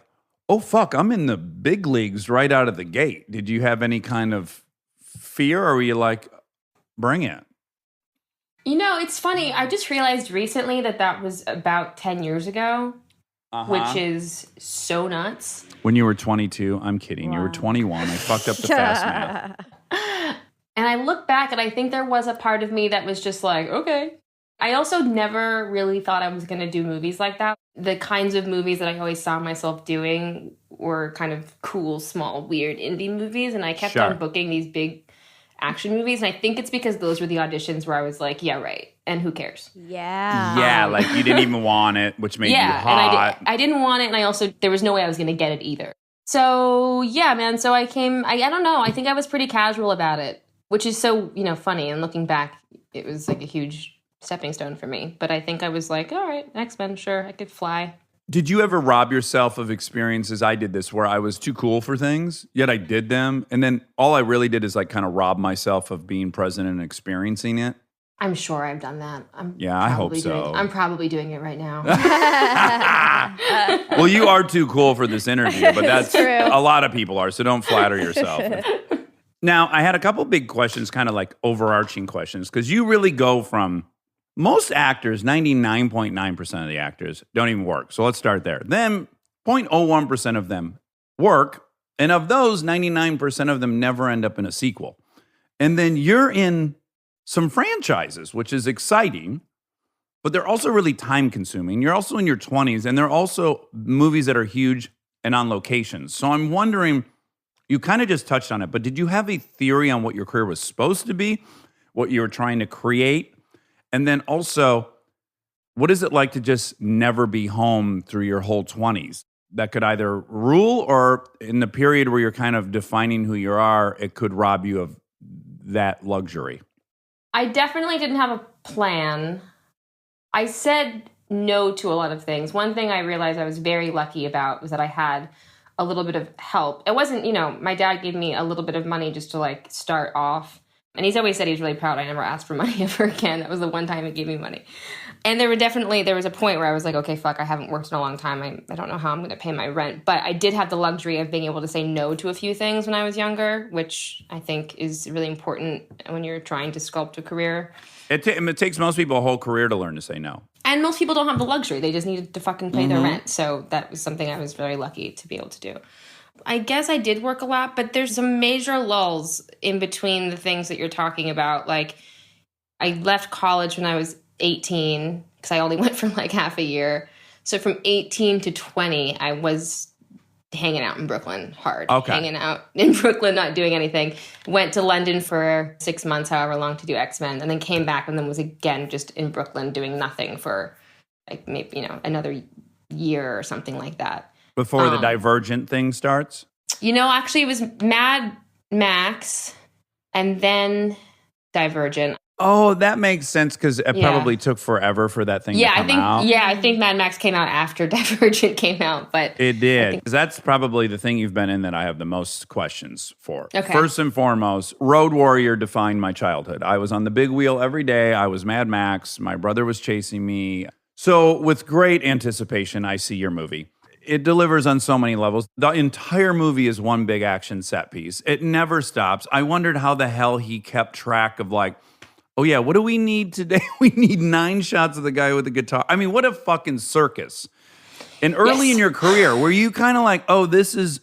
oh, fuck, I'm in the big leagues right out of the gate? Did you have any kind of fear, or were you like, bring it? It's funny. I just realized recently that was about 10 years ago, which is so nuts. When you were 22, I'm kidding. Wow. You were 21. I fucked up the fast math. And I look back and I think there was a part of me that was just like, okay. I also never really thought I was going to do movies like that. The kinds of movies that I always saw myself doing were kind of cool, small, weird indie movies. And I kept on booking these big action movies. And I think it's because those were the auditions where I was like, yeah, right. And who cares? Yeah. Yeah, like you didn't even want it, which made you hot. And I didn't want it. And there was no way I was going to get it either. So, yeah, man. So I don't know. I think I was pretty casual about it, which is so, funny. And looking back, it was like a huge stepping stone for me. But I think I was like, all right, X-Men, sure, I could fly. Did you ever rob yourself of experiences? I did this where I was too cool for things, yet I did them. And then all I really did is like kind of rob myself of being present and experiencing it. I'm sure I've done that. I hope so. I'm probably doing it right now. Well, you are too cool for this interview, but that's true. A lot of people are, so don't flatter yourself. Now, I had a couple big questions, kind of like overarching questions, because you really go from most actors, 99.9% of the actors don't even work. So let's start there. Then 0.01% of them work. And of those, 99% of them never end up in a sequel. And then you're in some franchises, which is exciting, but they're also really time consuming. You're also in your 20s, and they're also movies that are huge and on locations. So I'm wondering, you kind of just touched on it, but did you have a theory on what your career was supposed to be, what you were trying to create? And then also, what is it like to just never be home through your whole 20s? That could either rule, or in the period where you're kind of defining who you are, it could rob you of that luxury. I definitely didn't have a plan. I said no to a lot of things. One thing I realized I was very lucky about was that I had a little bit of help. It wasn't, my dad gave me a little bit of money just to like start off. And he's always said he was really proud I never asked for money ever again. That was the one time he gave me money. And there was a point where I was like, okay, fuck, I haven't worked in a long time. I don't know how I'm going to pay my rent. But I did have the luxury of being able to say no to a few things when I was younger, which I think is really important when you're trying to sculpt a career. It takes most people a whole career to learn to say no. And most people don't have the luxury. They just needed to fucking pay their rent. So that was something I was very lucky to be able to do. I guess I did work a lot, but there's some major lulls in between the things that you're talking about. Like, I left college when I was 18 because I only went for like half a year. So from 18 to 20, I was hanging out in Brooklyn hard. Okay. Hanging out in Brooklyn, not doing anything. Went to London for 6 months, however long, to do X-Men, and then came back and then was again just in Brooklyn doing nothing for like maybe, another year or something like that. Before the Divergent thing starts? Actually, it was Mad Max and then Divergent. Oh, that makes sense because it probably took forever for that thing to come out. Yeah, I think Mad Max came out after Divergent came out. But it did. That's probably the thing you've been in that I have the most questions for. Okay. First and foremost, Road Warrior defined my childhood. I was on the big wheel every day. I was Mad Max. My brother was chasing me. So with great anticipation, I see your movie. It delivers on so many levels. The entire movie is one big action set piece. It never stops. I wondered how the hell he kept track of like Oh, yeah. What do we need today? We need 9 shots of the guy with the guitar. I mean, what a fucking circus. And early in your career, were you kind of like, oh, this is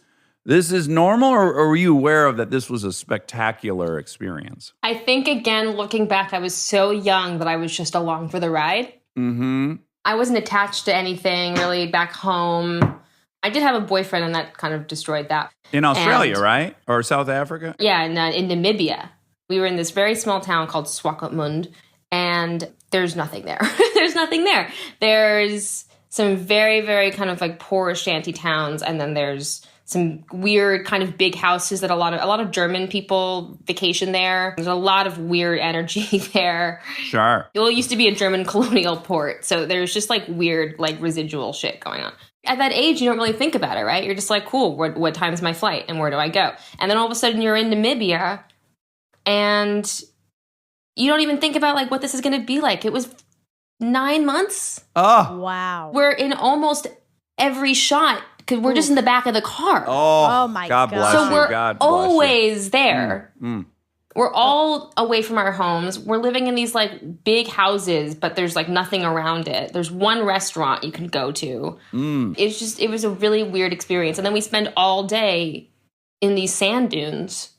normal? Or were you aware of that this was a spectacular experience? I think, again, looking back, I was so young that I was just along for the ride. Mm-hmm. I wasn't attached to anything really back home. I did have a boyfriend, and that kind of destroyed that. In Australia, right? Or South Africa? Yeah, in Namibia. We were in this very small town called Swakopmund, and there's nothing there. There's nothing there. There's some very, very kind of like poor shanty towns, and then there's some weird kind of big houses that a lot of German people vacation there. There's a lot of weird energy there. Sure. It used to be a German colonial port, so there's just like weird like residual shit going on. At that age, you don't really think about it, right? You're just like, cool, what time's my flight and where do I go? And then all of a sudden you're in Namibia and you don't even think about like what this is going to be like. It was 9 months. Oh. Wow. We're in almost every shot because we're just in the back of the car. Oh my God. God bless so you. we're God bless you. always there. Mm. We're all away from our homes. We're living in these like big houses, but there's like nothing around it. There's one restaurant you can go to. It was a really weird experience. And then we spend all day in these sand dunes.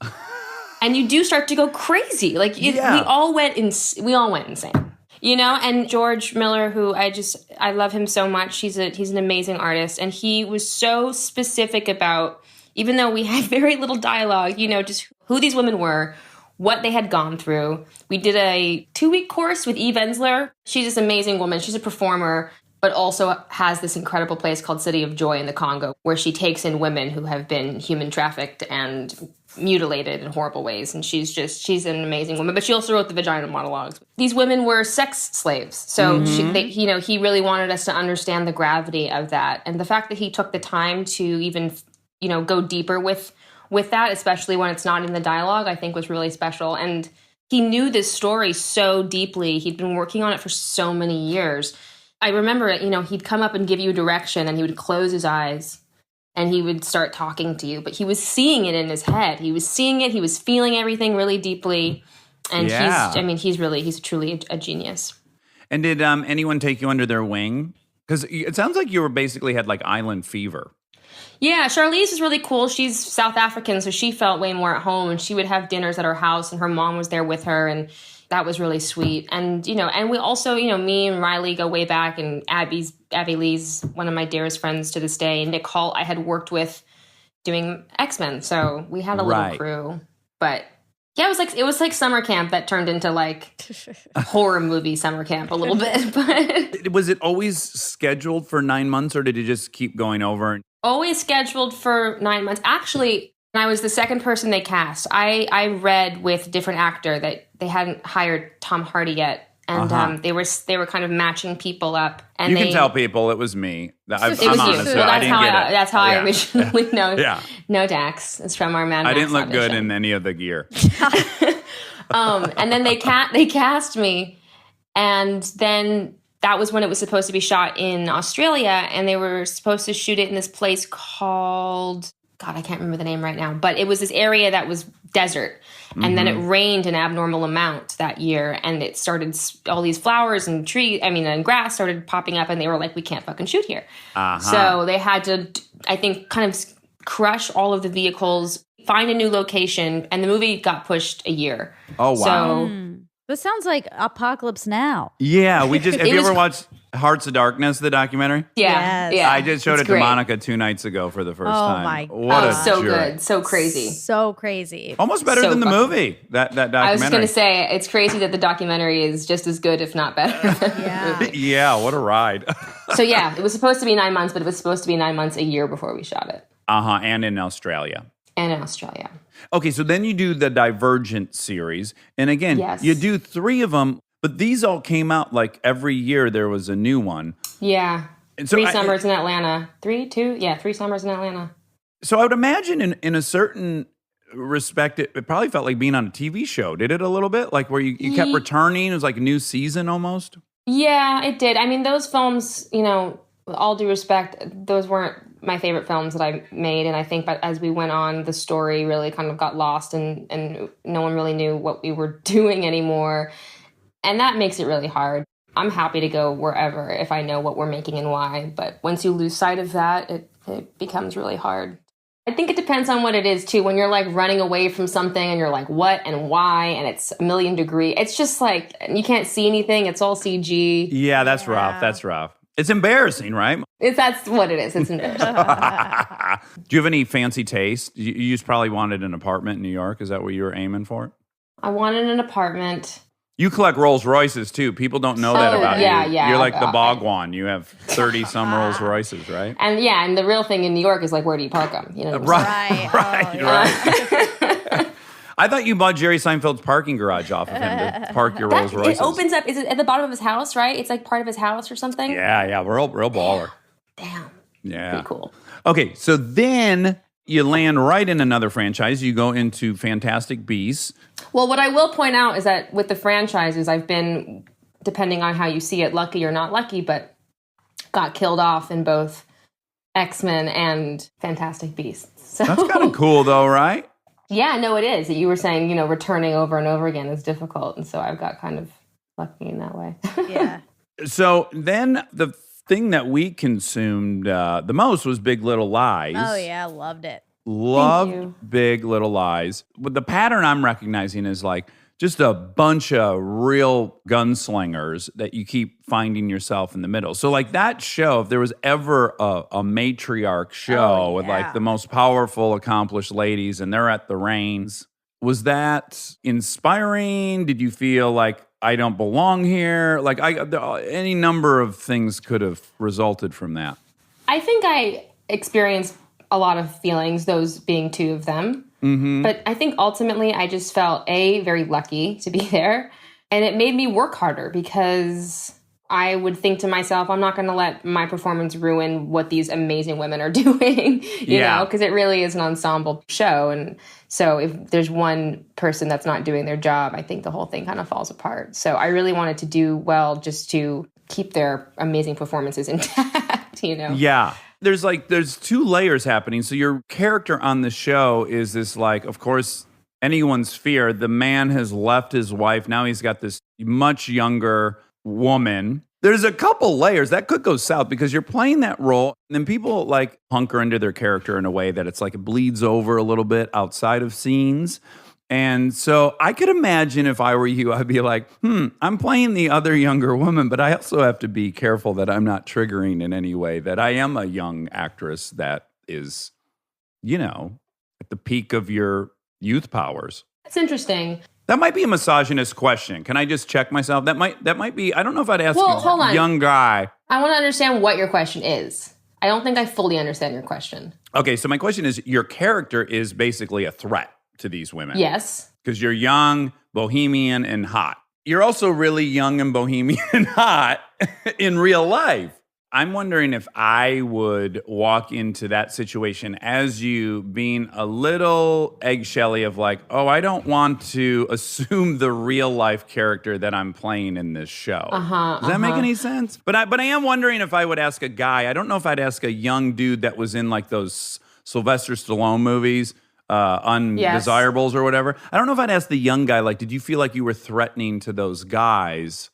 And you do start to go crazy. Like we all went insane. You know, and George Miller, who I love him so much. He's an amazing artist. And he was so specific about, even though we had very little dialogue, you know, just who these women were, what they had gone through. We did a 2-week course with Eve Ensler. She's this amazing woman. She's a performer, but also has this incredible place called City of Joy in the Congo, where she takes in women who have been human trafficked and mutilated in horrible ways. And she's an amazing woman. But she also wrote the Vagina Monologues. These women were sex slaves. So he really wanted us to understand the gravity of that. And the fact that he took the time to even, you know, go deeper with that, especially when it's not in the dialogue, I think was really special. And he knew this story so deeply. He'd been working on it for so many years. I remember, you know, he'd come up and give you direction and he would close his eyes and he would start talking to you. But he was seeing it in his head. He was seeing it. He was feeling everything really deeply. And he's truly a genius. And did anyone take you under their wing? Because it sounds like you basically had like island fever. Yeah, Charlize is really cool. She's South African, so she felt way more at home, and she would have dinners at her house, and her mom was there with her, and that was really sweet. And, you know, and we also, you know, me and Riley go way back, and Abby Lee's one of my dearest friends to this day, and Nick Holt I had worked with doing X-Men, so we had a little crew. But yeah, it was like summer camp that turned into like horror movie summer camp a little bit. But was it always scheduled for 9 months, or did it just keep going over? Always scheduled for 9 months. Actually, I was the second person they cast. I read with a different actor that they hadn't hired Tom Hardy yet. And they were kind of matching people up. And you can tell people it was me. I'm honest. Well, I didn't get it. That's how I originally know. Yeah. No, Dax. It's from our Man I Max didn't look audition. good in any of the gear. And then they cast me. And then that was when it was supposed to be shot in Australia. And they were supposed to shoot it in this place called... God, I can't remember the name right now. But it was this area that was desert. And then it rained an abnormal amount that year. And it started, all these flowers and trees, and grass started popping up. And they were like, we can't fucking shoot here. So they had to, I think, kind of crush all of the vehicles, find a new location. And the movie got pushed a year. Oh, wow. So, this sounds like Apocalypse Now. Yeah, have you ever watched Hearts of Darkness, the documentary? Yeah. Yes. Yeah. I just showed It's it to great. Monica 2 nights ago for the first time. My What a so jerk. good. So crazy. So crazy. Almost better So than the fucking- movie, that documentary. I was just going to say, it's crazy that the documentary is just as good, if not better. Yeah. Yeah, what a ride. So yeah, it was supposed to be 9 months, but it was supposed to be 9 months a year before we shot it. And in Australia. And in Australia. Okay, so then you do the Divergent series. And again, Yes. you do 3 of them, but these all came out like every year there was a new one. Yeah. And so 3 summers in Atlanta. 3 summers in Atlanta. So I would imagine in a certain respect, it probably felt like being on a TV show. Did it a little bit? Like where you kept returning? It was like a new season almost? Yeah, it did. I mean, those films, you know, with all due respect, those weren't my favorite films that I made. And I think as we went on, the story really kind of got lost and no one really knew what we were doing anymore. And that makes it really hard. I'm happy to go wherever if I know what we're making and why. But once you lose sight of that, it becomes really hard. I think it depends on what it is, too. When you're, like, running away from something and you're like, what and why? And it's a million degree. It's just, like, you can't see anything. It's all CG. Yeah, that's rough. That's rough. It's embarrassing, right? That's what it is. It's embarrassing. Do you have any fancy taste? You just probably wanted an apartment in New York. Is that what you were aiming for? I wanted an apartment. You collect Rolls Royces, too. People don't know that about yeah, you. yeah. You're like the Bhagwan. You have 30-some Rolls Royces, right? And the real thing in New York is, like, where do you park them? You know what I'm saying? Right. I thought you bought Jerry Seinfeld's parking garage off of him to park your Rolls Royces. It opens up. Is it at the bottom of his house, right? It's like part of his house or something? Yeah. Real baller. Damn. Yeah. Pretty cool. Okay, so then you land right in another franchise. You go into Fantastic Beasts. Well, what I will point out is that with the franchises, I've been, depending on how you see it, lucky or not lucky, but got killed off in both X-Men and Fantastic Beasts. So That's kind of cool, though, right? Yeah, no, it is. You were saying, returning over and over again is difficult. And so I've got kind of lucky in that way. Yeah. So then the thing that we consumed the most was Big Little Lies. Oh, yeah. Loved it. Loved Big Little Lies. But the pattern I'm recognizing is like just a bunch of real gunslingers that you keep finding yourself in the middle. So like that show, if there was ever a matriarch show with like the most powerful, accomplished ladies and they're at the reins, was that inspiring? Did you feel like I don't belong here? Like any number of things could have resulted from that. I think I experienced a lot of feelings, those being two of them. Mm-hmm. But I think ultimately I just felt, very lucky to be there. And it made me work harder because I would think to myself, I'm not going to let my performance ruin what these amazing women are doing, you know, because it really is an ensemble show. And so if there's one person that's not doing their job, I think the whole thing kind of falls apart. So I really wanted to do well just to keep their amazing performances intact, Yeah. There's two layers happening. So your character on the show is this, like, of course, anyone's fear. The man has left his wife. Now he's got this much younger woman. There's a couple layers that could go south because you're playing that role. And then people like hunker into their character in a way that it's like it bleeds over a little bit outside of scenes. And so I could imagine if I were you, I'd be like, I'm playing the other younger woman, but I also have to be careful that I'm not triggering in any way, that I am a young actress that is, at the peak of your youth powers. That's interesting. That might be a misogynist question. Can I just check myself? That might be, I don't know if I'd ask hold a on. young guy. I want to understand what your question is. I don't think I fully understand your question. Okay, so my question is, your character is basically a threat to these women. Yes. Because you're young, bohemian, and hot. You're also really young and bohemian and hot in real life. I'm wondering if I would walk into that situation as you being a little eggshelly of like, oh, I don't want to assume the real life character that I'm playing in this show. Does that make any sense? But I am wondering if I would ask a guy. I don't know if I'd ask a young dude that was in like those Sylvester Stallone movies, Undesirables or whatever. I don't know if I'd ask the young guy, like, did you feel like you were threatening to those guys?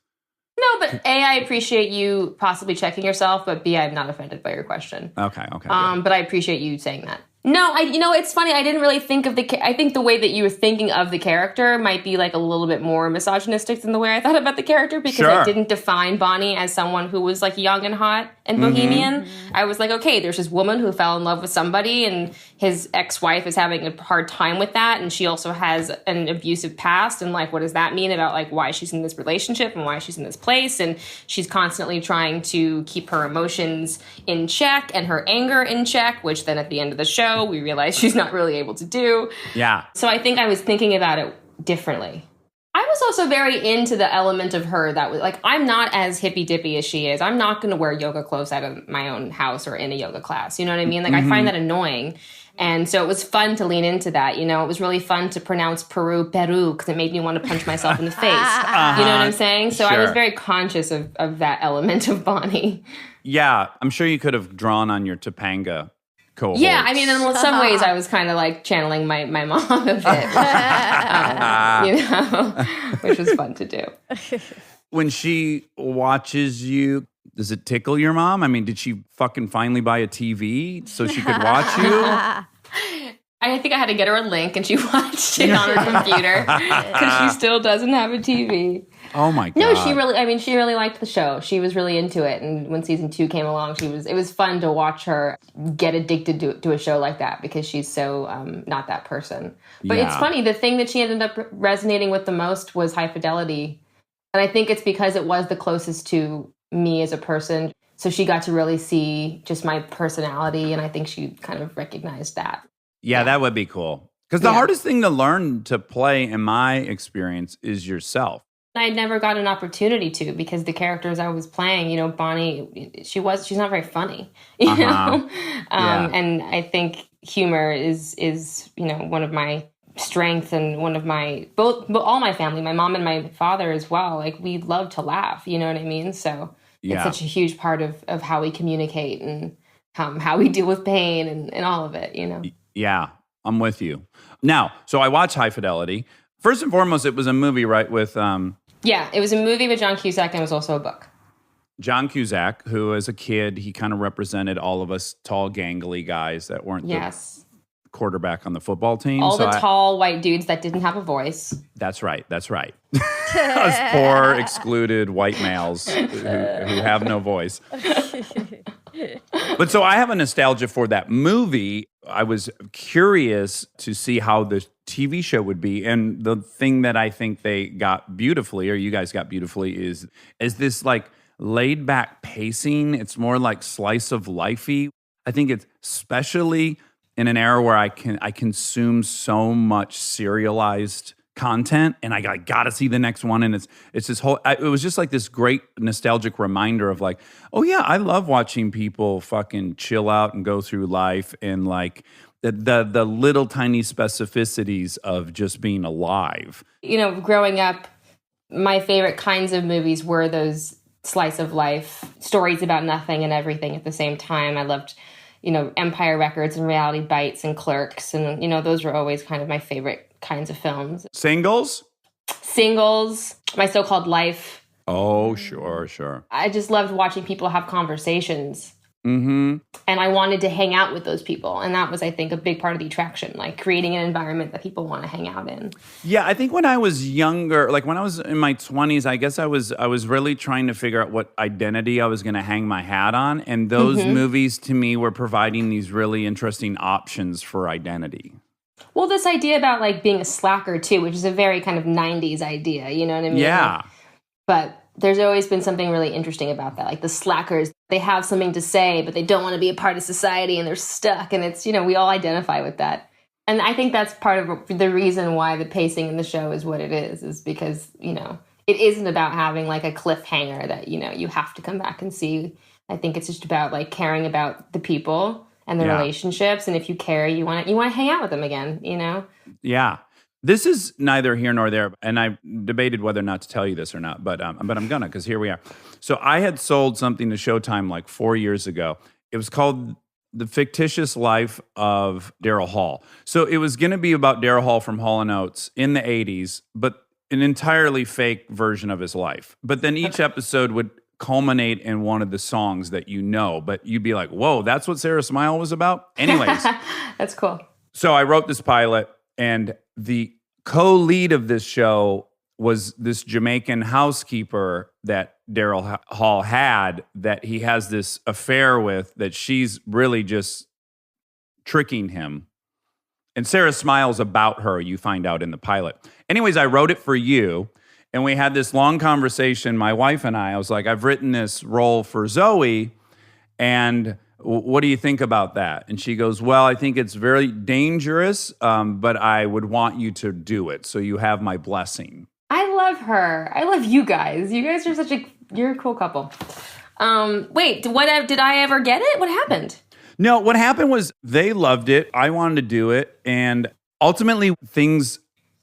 No, but A, I appreciate you possibly checking yourself, but B, I'm not offended by your question. Okay. But I appreciate you saying that. No, it's funny. I didn't really think of I think the way that you were thinking of the character might be like a little bit more misogynistic than the way I thought about the character because I didn't define Bonnie as someone who was like young and hot and bohemian. I was like, okay, there's this woman who fell in love with somebody and his ex-wife is having a hard time with that. And she also has an abusive past. And like, what does that mean about like why she's in this relationship and why she's in this place? And she's constantly trying to keep her emotions in check and her anger in check, which then at the end of the show, we realize she's not really able to do. Yeah. So I think I was thinking about it differently. I was also very into the element of her that was like, I'm not as hippy dippy as she is. I'm not going to wear yoga clothes out of my own house or in a yoga class. You know what I mean? Like I find that annoying. And so it was fun to lean into that. It was really fun to pronounce Peru because it made me want to punch myself in the face. You know what I'm saying? So I was very conscious of that element of Bonnie. Yeah, I'm sure you could have drawn on your Topanga cohorts. Yeah, I mean, in some ways, I was kind of like channeling my mom a bit, which was fun to do. When she watches you, does it tickle your mom? I mean, did she fucking finally buy a TV so she could watch you? I think I had to get her a link, and she watched it on her computer because she still doesn't have a TV. Oh my God. No, she really liked the show. She was really into it. And when season 2 came along, it was fun to watch her get addicted to a show like that because she's so not that person. But It's funny, the thing that she ended up resonating with the most was High Fidelity. And I think it's because it was the closest to me as a person. So she got to really see just my personality. And I think she kind of recognized that. Yeah, that would be cool. Because the hardest thing to learn to play, in my experience, is yourself. I never got an opportunity to because the characters I was playing, Bonnie, she's not very funny, you know? And I think humor is one of my strengths and one of my, all my family, my mom and my father as well. Like, we love to laugh, you know what I mean? So it's such a huge part of how we communicate and how we deal with pain and all of it, you know? Yeah, I'm with you. Now, so I watched High Fidelity. First and foremost, it was a movie, right, with... Yeah, it was a movie with John Cusack, and it was also a book. John Cusack, who as a kid, he kind of represented all of us tall, gangly guys that weren't the quarterback on the football team. All the tall white dudes that didn't have a voice. That's right. Those poor, excluded white males who have no voice. But so I have a nostalgia for that movie. I was curious to see how the TV show would be. And the thing that I think they got beautifully, or you guys got beautifully, is this like laid back pacing. It's more like slice of lifey. I think it's especially in an era where I consume so much serialized content, and I got to see the next one. And it's this whole. It was just like this great nostalgic reminder of like, oh yeah, I love watching people fucking chill out and go through life, and like the little tiny specificities of just being alive. You know, growing up, my favorite kinds of movies were those slice of life stories about nothing and everything at the same time. I loved, Empire Records and Reality Bites and Clerks, and those were always kind of my favorite kinds of films. Singles, My So-Called Life. Oh, sure. I just loved watching people have conversations. Mm-hmm. And I wanted to hang out with those people. And that was, I think, a big part of the attraction, like creating an environment that people want to hang out in. Yeah, I think when I was younger, like when I was in my 20s, I guess I was really trying to figure out what identity I was going to hang my hat on. And those movies to me were providing these really interesting options for identity. Well, this idea about like being a slacker too, which is a very kind of 90s idea, you know what I mean? Yeah. But there's always been something really interesting about that. Like the slackers, they have something to say, but they don't want to be a part of society and they're stuck. And it's, we all identify with that. And I think that's part of the reason why the pacing in the show is what it is because, it isn't about having like a cliffhanger that, you have to come back and see. I think it's just about like caring about the people and the relationships. And if you care, you want to hang out with them again, Yeah. This is neither here nor there, and I debated whether or not to tell you this or not, but I'm gonna, because here we are. So I had sold something to Showtime like 4 years ago. It was called The Fictitious Life of Daryl Hall. So it was gonna be about Daryl Hall from Hall & Oates in the 80s, but an entirely fake version of his life. But then each episode would culminate in one of the songs that but you'd be like, whoa, that's what Sarah Smile was about? Anyways. That's cool. So I wrote this pilot, and the co-lead of this show was this Jamaican housekeeper that Daryl Hall had that he has this affair with, that she's really just tricking him. And Sarah Smile's about her, you find out in the pilot. Anyways, I wrote it for you, and we had this long conversation, my wife and I was like, I've written this role for Zoe, and what do you think about that? And she goes, well, I think it's very dangerous, but I would want you to do it. So you have my blessing. I love her. I love you guys. You guys are you're a cool couple. Wait, did I ever get it? What happened? No, what happened was they loved it. I wanted to do it. And ultimately things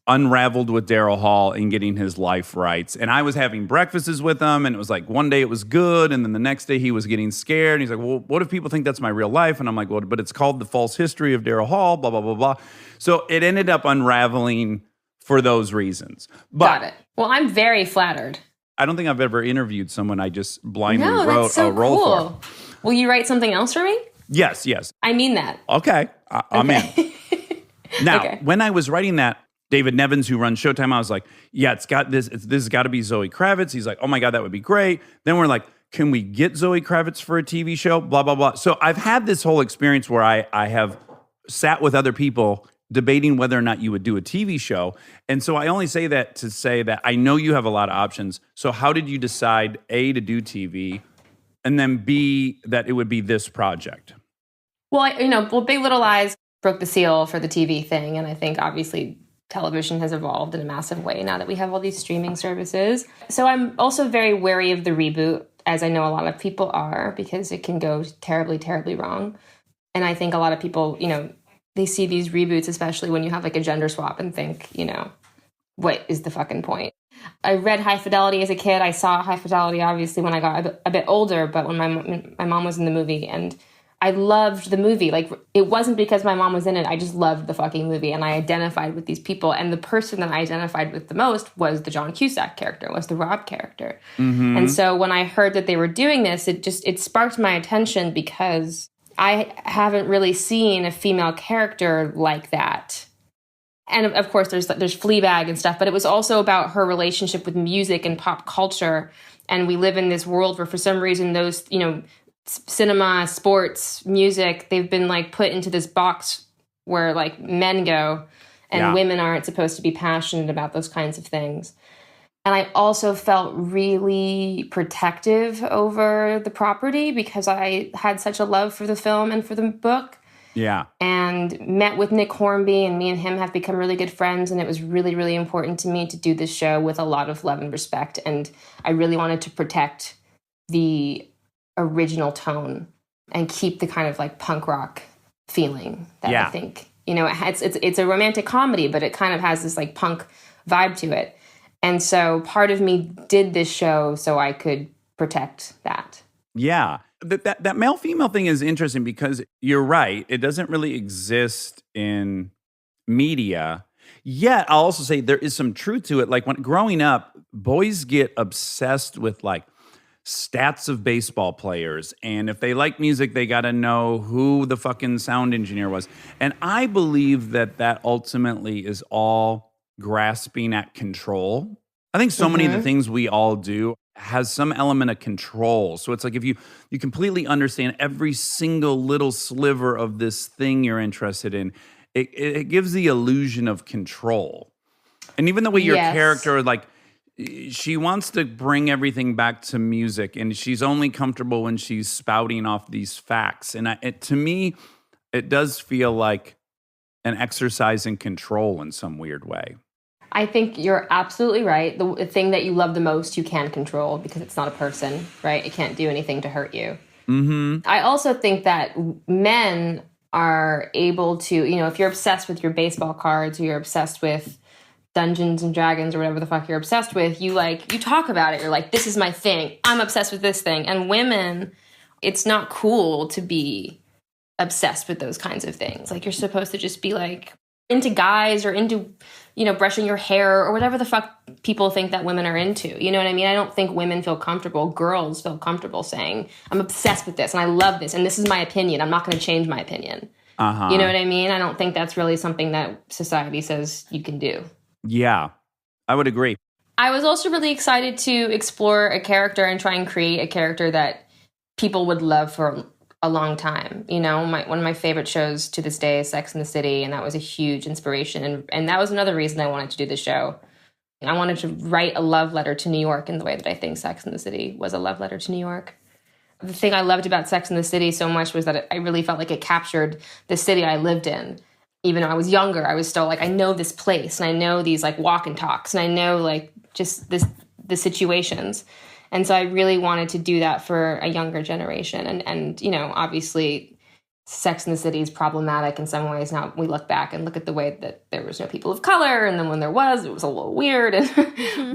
unraveled with Daryl Hall and getting his life rights. And I was having breakfasts with him, and it was like one day it was good, and then the next day he was getting scared. And he's like, well, what if people think that's my real life? And I'm like, well, but it's called The False History of Daryl Hall, blah, blah, blah, blah. So it ended up unraveling for those reasons. But Got it. Well, I'm very flattered. I don't think I've ever interviewed someone I just blindly No, wrote that's so a role cool. for. Will you write something else for me? Yes. I mean that. Okay. I'm in. Now, Okay. when I was writing that, David Nevins, who runs Showtime, I was like, yeah, this has got to be Zoë Kravitz. He's like, oh my God, that would be great. Then we're like, can we get Zoë Kravitz for a TV show? Blah, blah, blah. So I've had this whole experience where I have sat with other people debating whether or not you would do a TV show. And so I only say that to say that I know you have a lot of options. So how did you decide, A, to do TV, and then B, that it would be this project? Well, Big Little Lies broke the seal for the TV thing. And I think obviously television has evolved in a massive way now that we have all these streaming services. So I'm also very wary of the reboot, as I know a lot of people are, because it can go terribly, terribly wrong. And I think a lot of people, they see these reboots, especially when you have like a gender swap, and think, what is the fucking point? I read High Fidelity as a kid. I saw High Fidelity, obviously, when I got a bit older, but when my mom was in the movie, and I loved the movie. Like, it wasn't because my mom was in it. I just loved the fucking movie, and I identified with these people. And the person that I identified with the most was the John Cusack character, was the Rob character. Mm-hmm. And so when I heard that they were doing this, it sparked my attention, because I haven't really seen a female character like that. And of course, there's Fleabag and stuff, but it was also about her relationship with music and pop culture. And we live in this world where, for some reason, those, cinema, sports, music, they've been like put into this box where like men go, and women aren't supposed to be passionate about those kinds of things. And I also felt really protective over the property, because I had such a love for the film and for the book. Yeah. And met with Nick Hornby, and me and him have become really good friends. And it was really, really important to me to do this show with a lot of love and respect. And I really wanted to protect the original tone and keep the kind of like punk rock feeling that I think, it's a romantic comedy, but it kind of has this like punk vibe to it. And so part of me did this show so I could protect that. Yeah. That male-female thing is interesting, because you're right. It doesn't really exist in media. Yet, I'll also say there is some truth to it. Like, when growing up, boys get obsessed with like stats of baseball players. And if they like music, they got to know who the fucking sound engineer was. And I believe that ultimately is all grasping at control. I think so many of the things we all do has some element of control. So it's like, if you completely understand every single little sliver of this thing you're interested in, it gives the illusion of control. And even the way your character, like, she wants to bring everything back to music, and she's only comfortable when she's spouting off these facts. And to me, it does feel like an exercise in control in some weird way. I think you're absolutely right. The thing that you love the most, you can control, because it's not a person, right? It can't do anything to hurt you. Mm-hmm. I also think that men are able to, if you're obsessed with your baseball cards, or you're obsessed with Dungeons and Dragons, or whatever the fuck you're obsessed with, you talk about it. You're like, this is my thing. I'm obsessed with this thing. And women, it's not cool to be obsessed with those kinds of things. Like, you're supposed to just be like into guys, or into, brushing your hair, or whatever the fuck people think that women are into. You know what I mean? I don't think women feel comfortable, girls feel comfortable saying, I'm obsessed with this and I love this and this is my opinion. I'm not going to change my opinion. You know what I mean? I don't think that's really something that society says you can do. Yeah, I would agree. I was also really excited to explore a character and try and create a character that people would love for a long time. One of my favorite shows to this day is Sex and the City, and that was a huge inspiration. And that was another reason I wanted to do the show. I wanted to write a love letter to New York in the way that I think Sex and the City was a love letter to New York. The thing I loved about Sex and the City so much was that I really felt like it captured the city I lived in. Even though I was younger, I was still like, I know this place, and I know these like walk and talks, and I know like just the situations. And so I really wanted to do that for a younger generation. And obviously Sex and the City is problematic in some ways. Now we look back and look at the way that there was no people of color, and then when there was, it was a little weird.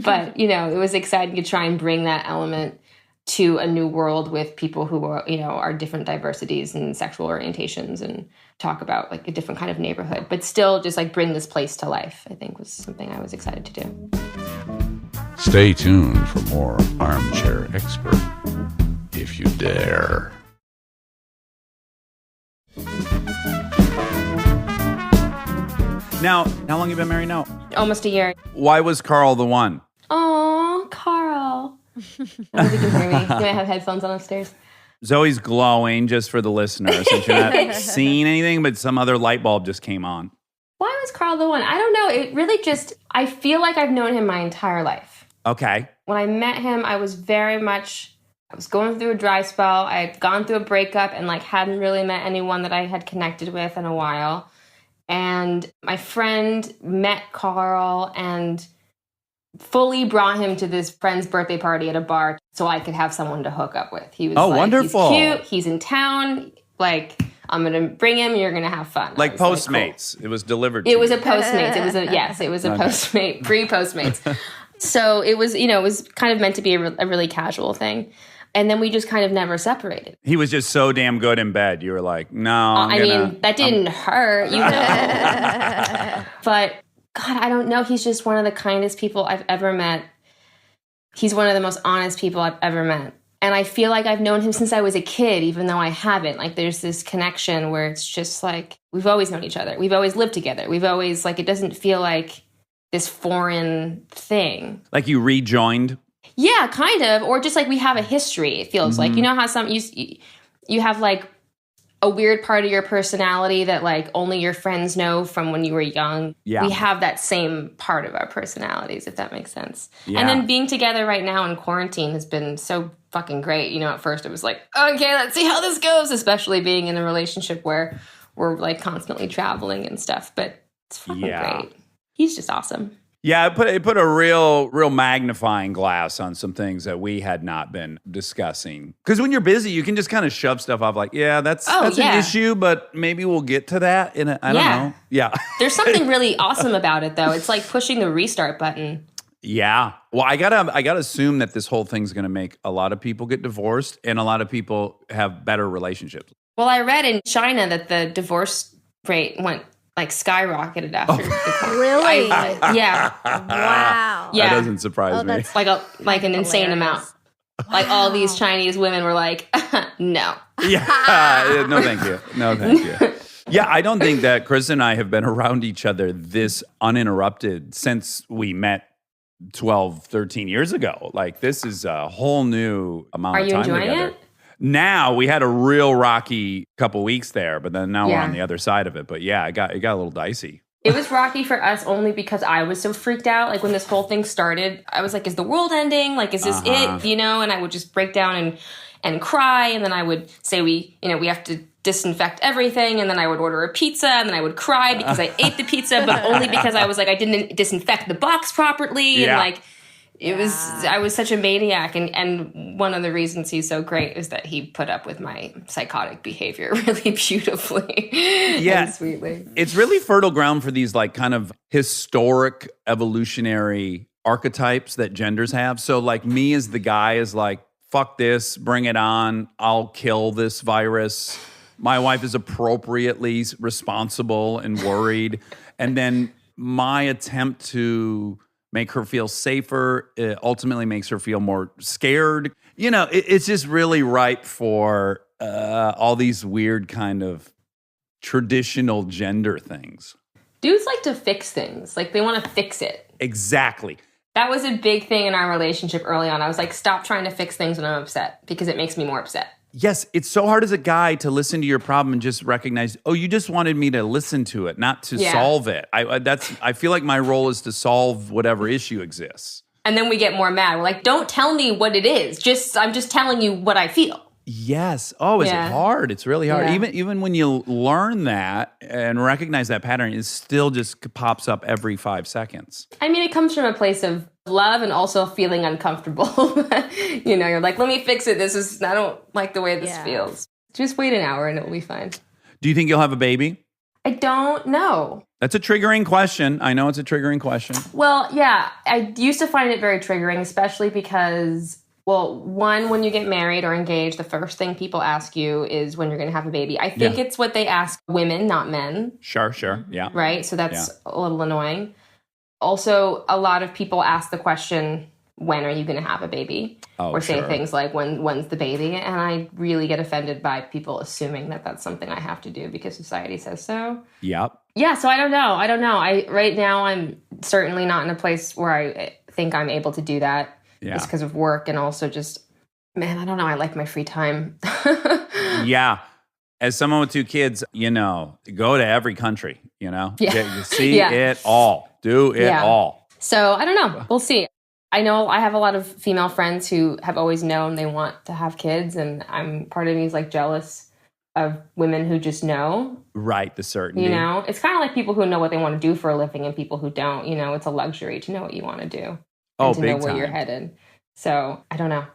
But, you know, it was exciting to try and bring that element to a new world with people who are, you know, are different diversities and sexual orientations, and talk about like a different kind of neighborhood, but still just like bring this place to life, I think was something I was excited to do. Stay tuned for more Armchair Expert, if you dare. Now, how long have you been married now? Almost a year. Why was Carl the one? Oh, Carl. I don't know if you can hear me. Do I have headphones on upstairs? Zoe's glowing, just for the listener, since you're not seeing anything, but some other light bulb just came on. Why was Carl the one? I don't know. It really just, I feel like I've known him my entire life. Okay. When I met him, I was going through a dry spell. I had gone through a breakup and like hadn't really met anyone that I had connected with in a while. And my friend met Carl and fully brought him to this friend's birthday party at a bar so I could have someone to hook up with. He was wonderful. He's cute. He's in town. Like, I'm going to bring him. You're going to have fun. Like Postmates. Cool. It was delivered to It was you. a Postmates. It was a Postmate, pre-Postmates. So it was, you know, it was kind of meant to be a really casual thing. And then we just kind of never separated. He was just so damn good in bed. You were like, no. I mean, that didn't hurt, you know. But God, I don't know. He's just one of the kindest people I've ever met. He's one of the most honest people I've ever met. And I feel like I've known him since I was a kid, even though I haven't. Like, there's this connection where it's just like, we've always known each other. We've always lived together. We've always, like, it doesn't feel like this foreign thing. Like you rejoined? Yeah, kind of. Or just like we have a history, it feels like. You know how some you have like a weird part of your personality that like only your friends know from when you were young. Yeah. We have that same part of our personalities, if that makes sense. Yeah. And then being together right now in quarantine has been so fucking great. You know, at first it was like, okay, let's see how this goes, especially being in a relationship where we're like constantly traveling and stuff. But it's fucking great. He's just awesome. Yeah, it put a real magnifying glass on some things that we had not been discussing. Because when you're busy, you can just kind of shove stuff off like, yeah, that's an issue, but maybe we'll get to that. I don't know. Yeah. There's something really awesome about it, though. It's like pushing the restart button. Yeah. Well, I gotta assume that this whole thing's gonna make a lot of people get divorced and a lot of people have better relationships. Well, I read in China that the divorce rate went like skyrocketed after the quarantine. Really? Yeah. Wow. Yeah. That doesn't surprise me. Like an insane amount. Like all these Chinese women were like, no. Yeah. No, thank you. No, thank you. Yeah, I don't think that Chris and I have been around each other this uninterrupted since we met 12, 13 years ago. Like, this is a whole new amount of time together. Are you enjoying it? Now, we had a real rocky couple weeks there, but then now we're on the other side of it. But yeah, it got a little dicey. It was rocky for us only because I was so freaked out. Like, when this whole thing started, I was like, is the world ending? Like, is this it? You know, and I would just break down and cry. And then I would say, we have to disinfect everything. And then I would order a pizza. And then I would cry because I ate the pizza, but only because I was like, I didn't disinfect the box properly. Yeah. And like, I was such a maniac. And one of the reasons he's so great is that he put up with my psychotic behavior really beautifully. Yeah. And sweetly. It's really fertile ground for these like kind of historic evolutionary archetypes that genders have. So like me as the guy is like, fuck this, bring it on. I'll kill this virus. My wife is appropriately responsible and worried. And then my attempt to make her feel safer, it ultimately makes her feel more scared. You know, it's just really ripe for all these weird kind of traditional gender things. Dudes like to fix things. Like, they want to fix it. Exactly. That was a big thing in our relationship early on. I was like, stop trying to fix things when I'm upset because it makes me more upset. Yes, it's so hard as a guy to listen to your problem and just recognize, oh, you just wanted me to listen to it, not to solve it. I feel like my role is to solve whatever issue exists. And then we get more mad. We're like, don't tell me what it is. I'm just telling you what I feel. Yes. Oh, is it hard? It's really hard. Yeah. Even when you learn that and recognize that pattern, it still just pops up every 5 seconds. I mean, it comes from a place of love and also feeling uncomfortable. You know, you're like, let me fix it. I don't like the way this feels. Just wait an hour and it'll be fine. Do you think you'll have a baby? I don't know. That's a triggering question. I know it's a triggering question. Well, yeah, I used to find it very triggering, especially because, well, one, when you get married or engaged, the first thing people ask you is when you're going to have a baby. I think it's what they ask women, not men. Sure. Yeah. Right? So that's a little annoying. Also, a lot of people ask the question, when are you going to have a baby? Or say things like, when's the baby? And I really get offended by people assuming that that's something I have to do because society says so. Yep. Yeah, so I don't know. Right now, I'm certainly not in a place where I think I'm able to do that. Yeah. Just because of work and also just, man, I don't know. I like my free time. Yeah. As someone with 2 kids, go to every country, Yeah. See it all. Do it all. So I don't know. We'll see. I know I have a lot of female friends who have always known they want to have kids, and part of me is like jealous of women who just know. Right, the certainty. It's kind of like people who know what they want to do for a living and people who don't. It's a luxury to know what you want to do. And to know where you're headed. So I don't know.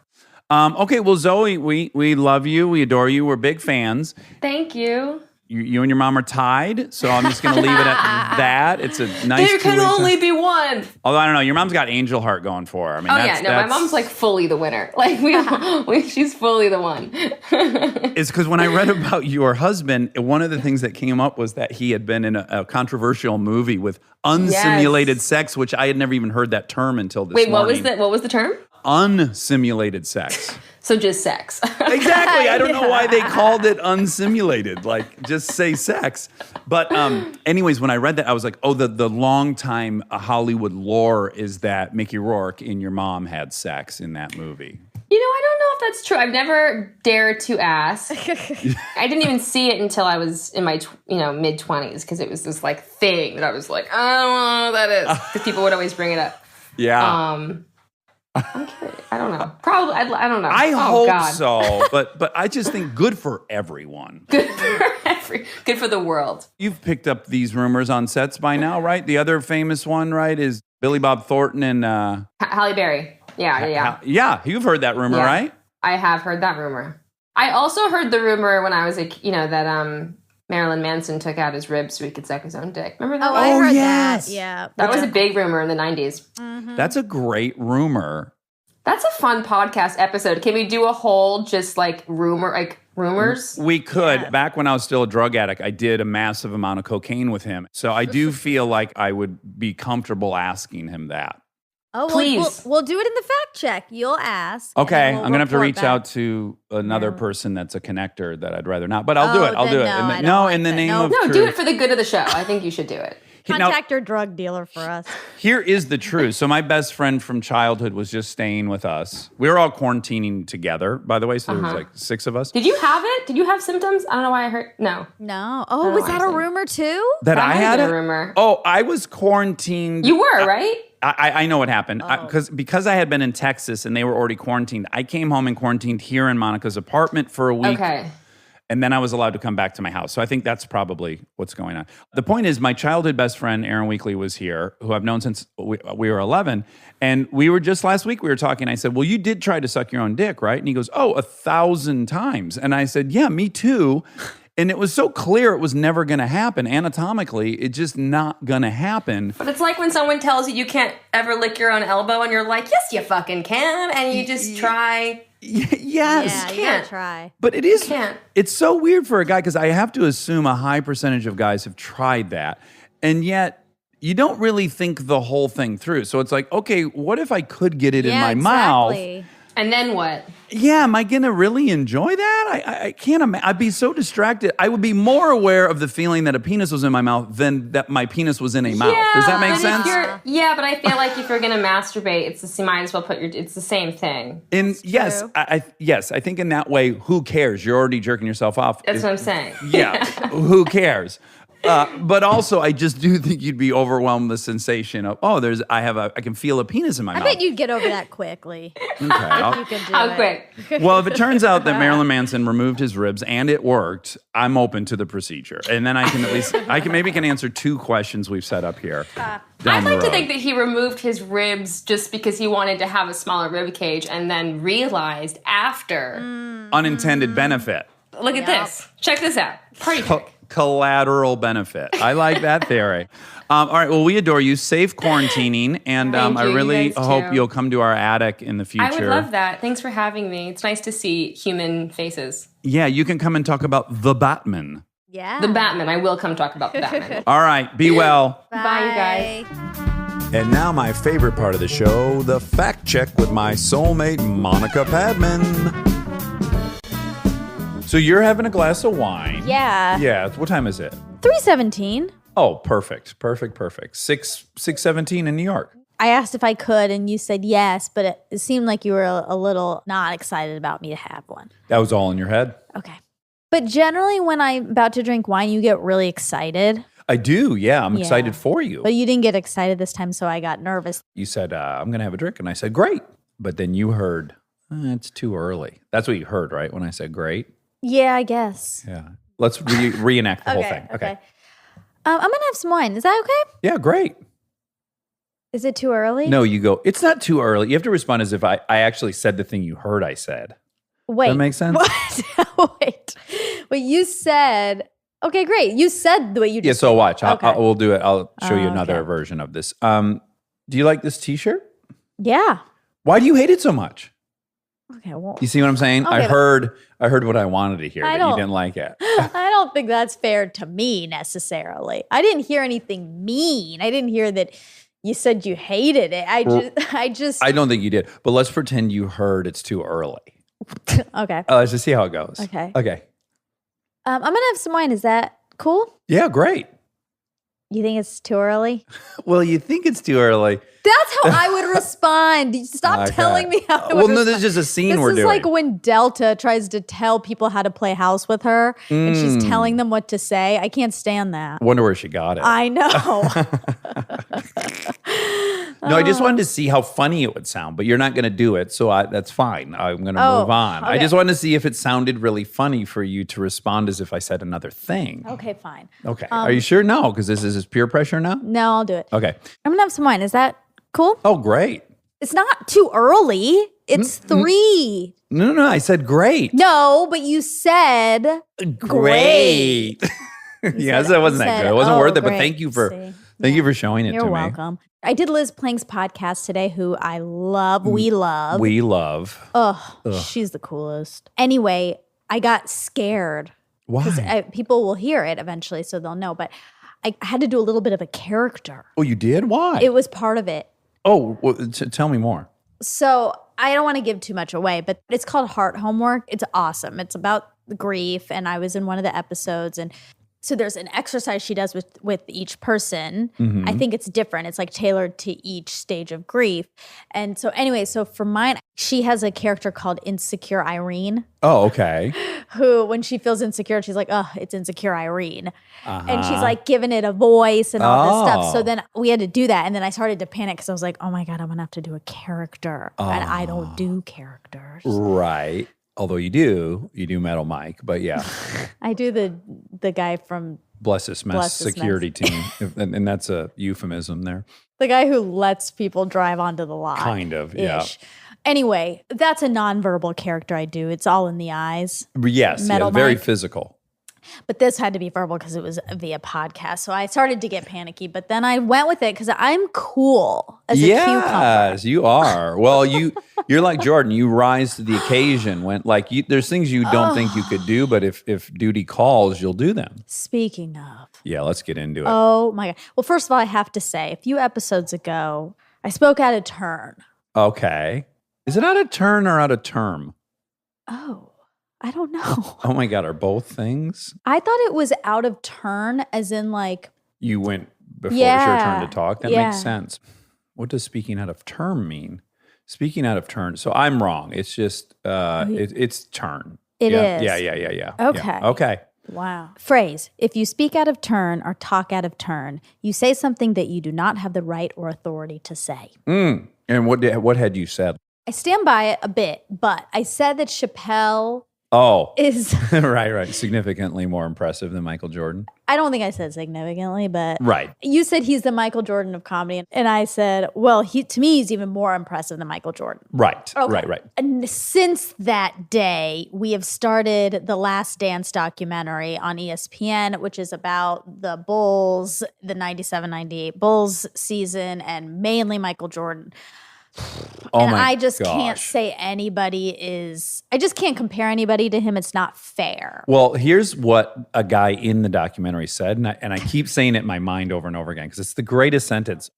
Okay, well, Zoe, we love you. We adore you. We're big fans. Thank you. You and your mom are tied, so I'm just going to leave it at that. It's a nice. There can only be one. Although I don't know, your mom's got angel heart going for her. I mean, my mom's like fully the winner. Like she's fully the one. It's because when I read about your husband, one of the things that came up was that he had been in a controversial movie with unsimulated sex, which I had never even heard that term until this morning. Wait, what was the term? Unsimulated sex. So just sex. Exactly. I don't know why they called it unsimulated. Like, just say sex. But anyways, when I read that, I was like, oh, the long time Hollywood lore is that Mickey Rourke and your mom had sex in that movie. I don't know if that's true. I've never dared to ask. I didn't even see it until I was in my mid-20s because it was this like thing that I was like, I don't know what that is. Because people would always bring it up. Yeah. I'm curious. I don't know. Probably. I don't know. I hope so, but I just think good for everyone. Good for the world. You've picked up these rumors on sets by now, right? The other famous one, right, is Billy Bob Thornton and Halle Berry. Yeah. Yeah, you've heard that rumor, right? I have heard that rumor. I also heard the rumor when I was that Marilyn Manson took out his ribs so he could suck his own dick. Remember that? Oh, I heard yes. that. Yeah. That was a big rumor in the 90s. Mm-hmm. That's a great rumor. That's a fun podcast episode. Can we do a whole just like rumors? We could. Yeah. Back when I was still a drug addict, I did a massive amount of cocaine with him. So I do feel like I would be comfortable asking him that. Oh, please. We'll do it in the fact check. You'll ask. Okay, I'm going to have to report reach back. out to another person that's a connector that I'd rather not. But I'll do it. I'll then do it. no, I don't No, like in the that. name No. of No, truth. do it for the good of the show. I think you should do it. Contact your drug dealer for us. Here is the truth. So my best friend from childhood was just staying with us. We were all quarantining together, by the way. So there was like 6 of us. Did you have it? Did you have symptoms? I don't know why I heard. No. No. Oh, was that a rumor too? That I had been it? a rumor. Oh, I was quarantined. You were, right? I know what happened. Because I had been in Texas and they were already quarantined. I came home and quarantined here in Monica's apartment for a week. Okay. And then I was allowed to come back to my house. So I think that's probably what's going on. The point is, my childhood best friend, Aaron Weekly, was here, who I've known since we were 11. And we were just last week, we were talking. I said, well, you did try to suck your own dick, right? And he goes, 1,000 times. And I said, yeah, me too. And it was so clear it was never going to happen. Anatomically, it's just not going to happen. But it's like when someone tells you can't ever lick your own elbow and you're like, yes, you fucking can. And you just try. Yes. Yeah, you Can't. gotta try. But it is, Can't. it's so weird for a guy because I have to assume a high percentage of guys have tried that. And yet you don't really think the whole thing through. So it's like, okay, what if I could get it in my mouth? And then what? Yeah, am I going to really enjoy that? I can't imagine. I'd be so distracted. I would be more aware of the feeling that a penis was in my mouth than that my penis was in a mouth. Does that make but sense? Yeah, but I feel like if you're going to masturbate, you might as well it's the same thing. Yes, I think in that way, who cares? You're already jerking yourself off. That's what I'm saying. Yeah, who cares? But also, I just do think you'd be overwhelmed with the sensation of, I can feel a penis in my mouth. I bet you'd get over that quickly. Okay, You could do How it. quick? well, if it turns out that Marilyn Manson removed his ribs and it worked, I'm open to the procedure, and then I can at least maybe answer 2 questions we've set up here. I'd like to think that he removed his ribs just because he wanted to have a smaller rib cage, and then realized after Unintended benefit. Look at this. Check this out. Party trick. collateral benefit. I like that theory. All right. Well, we adore you. Safe quarantining. And Thank I you. You really guys hope too. you'll come to our attic in the future. I would love that. Thanks for having me. It's nice to see human faces. Yeah, you can come and talk about the Batman. Yeah. The Batman. I will come talk about the Batman. All right. Be well. Bye, you guys. And now my favorite part of the show, the fact check with my soulmate, Monica Padman. So you're having a glass of wine. Yeah. Yeah. What time is it? 3:17. Oh, perfect. 6:17 in New York. I asked if I could, and you said yes, but it seemed like you were a little not excited about me to have one. That was all in your head? Okay. But generally, when I'm about to drink wine, you get really excited. I do. Yeah. I'm Yeah. excited for you. But you didn't get excited this time, so I got nervous. You said, I'm going to have a drink. And I said, great. But then you heard, it's too early. That's what you heard, right? When I said great? Yeah, I guess. Yeah. Let's reenact the whole thing. Okay. I'm going to have some wine. Is that okay? Yeah, great. Is it too early? No, you go, it's not too early. You have to respond as if I actually said the thing you heard I said. Wait. Does that make sense? What? Wait. Wait, you said, okay, great. You said the way you Yeah, just so watch. Okay. We'll do it. I'll show you another Okay. version of this. Do you like this t-shirt? Yeah. Why do you hate it so much? Okay, well, You see what I'm saying? Okay, I heard what I wanted to hear, I that you don't- didn't like it. I don't think that's fair to me necessarily. I didn't hear anything mean. I didn't hear that you said you hated it. I just I don't think you did. But let's pretend you heard it's too early. okay. Let's just see how it goes. Okay. Okay. I'm gonna have some wine. Is that cool? Yeah, great. You think it's too early? Well, you think it's too early. That's how I would respond. Stop Okay. telling me how I would Well, no, respond. there's just a scene This we're is doing. like when Delta tries to tell people how to play house with her and she's Mm. telling them what to say. I can't stand that. Wonder where she got it. I know. No, I just wanted to see how funny it would sound, but you're not going to do it, so that's fine. I'm going to Oh, move on. I okay. just wanted to see if it sounded really funny for you to respond as if I said another thing. Okay, fine. Okay. Are you sure? No, because this is peer pressure now? No, I'll do it. Okay. I'm gonna have some wine. Is that cool? Oh, great. It's not too early. It's 3. No, I said great. No, but you said Great. Yes, said- that wasn't you that said, good. It wasn't "Oh, worth it, but great." thank you for See? thank you for showing it You're to me. welcome. I did Liz Plank's podcast today, who I love. We love. We love. She's the coolest. Anyway, I got scared. Why? People will hear it eventually, so they'll know. But I had to do a little bit of a character. Oh, you did? Why? It was part of it. Oh, well, tell me more. So I don't want to give too much away, but it's called Heart Homework. It's awesome. It's about grief, and I was in one of the episodes, and so there's an exercise she does with each person. I think it's different. It's like tailored to each stage of grief. And so anyway, so for mine, she has a character called Insecure Irene, Oh, okay. who when she feels insecure, she's like, oh, it's Insecure Irene. And she's like giving it a voice and all this stuff. So then we had to do that. And then I started to panic because I was like, oh my God, I'm going to have to do a character. And I don't do characters. Right. Although you do Metal Mike, but yeah. I do the guy from Bless this mess Bless this security team. And that's a euphemism there. the guy who lets people drive onto the lot. Kind of, yeah. Ish. Anyway, that's a nonverbal character I do. It's all in the eyes. Yes, Metal very Mike. physical. But this had to be verbal because it was via podcast. So I started to get panicky, but then I went with it because I'm cool as a cucumber. Yes, you are. Well, you're like Jordan. You rise to the occasion when there's things you don't think you could do, but if duty calls, you'll do them. Speaking of, Yeah, let's get into it. oh my God. Well, first of all, I have to say, a few episodes ago, I spoke out of turn. Okay. Is it out of turn or out of term? Oh, I don't know. Oh my God, are both things? I thought it was out of turn, as in like, You went before it was your turn Yeah, to talk. That yeah. makes sense. What does speaking out of term mean? Speaking out of turn. So I'm wrong. It's just it's turn. It yeah. is. Yeah. Okay. Yeah. Okay. wow. Phrase: if you speak out of turn or talk out of turn, you say something that you do not have the right or authority to say. And what had you said? I stand by it a bit, but I said that Chappelle Oh, is right. Significantly more impressive than Michael Jordan. I don't think I said significantly, but Right. you said he's the Michael Jordan of comedy. And I said, well, to me, he's even more impressive than Michael Jordan. Right. Okay. Right. And since that day, we have started the Last Dance documentary on ESPN, which is about the Bulls, the 97-98 Bulls season, and mainly Michael Jordan. Oh And my I just can't gosh. say I just can't compare anybody to him. It's not fair. Well, here's what a guy in the documentary said, and I keep saying it in my mind over and over again because it's the greatest sentence.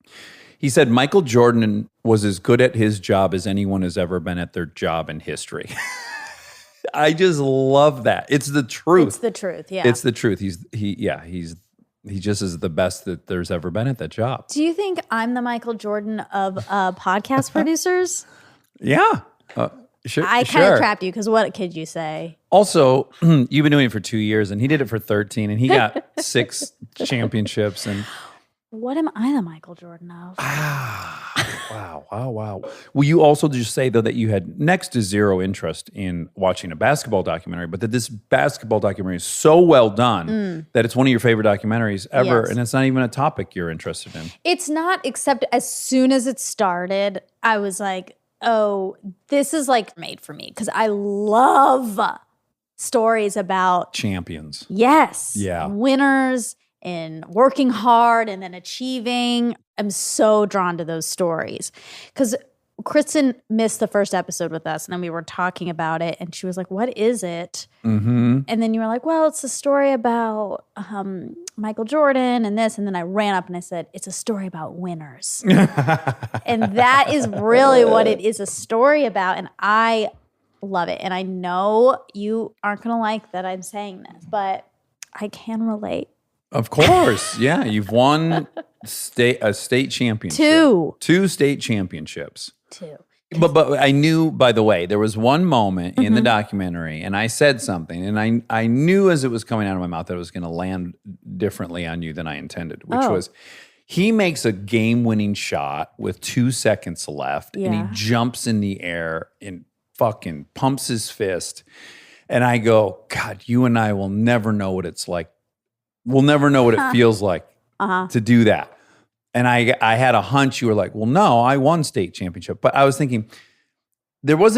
He said, Michael Jordan was as good at his job as anyone has ever been at their job in history. I just love that. It's the truth. It's the truth, yeah. It's the truth. He just is the best that there's ever been at that job. Do you think I'm the Michael Jordan of podcast producers? Yeah. Sure. I kind of trapped you because what could you say? Also, you've been doing it for 2 years and he did it for 13 and he got 6 championships. And What am I the Michael Jordan of? wow. Will you also just say, though, that you had next to zero interest in watching a basketball documentary, but that this basketball documentary is so well done that it's one of your favorite documentaries ever, Yes. and it's not even a topic you're interested in? It's not, except as soon as it started, I was like, oh, this is like made for me because I love stories about, Champions. yes, Yeah. winners and working hard and then achieving. I'm so drawn to those stories because Kristen missed the first episode with us and then we were talking about it and she was like, what is it? Mm-hmm. And then you were like, well, it's a story about Michael Jordan and this. And then I ran up and I said, it's a story about winners. And that is really what it is a story about. And I love it. And I know you aren't going to like that I'm saying this, but I can relate. Of course. Yeah. You've won a state championship. 2. 2 state championships. 2. But I knew, by the way, there was one moment in the documentary, and I said something, and I knew as it was coming out of my mouth that it was going to land differently on you than I intended, which was he makes a game-winning shot with 2 seconds left, and Yeah. he jumps in the air and fucking pumps his fist. And I go, God, you and I will never know what it's like. We'll never know what it feels like to do that. And I had a hunch you were like, well, no, I won state championship. But I was thinking, was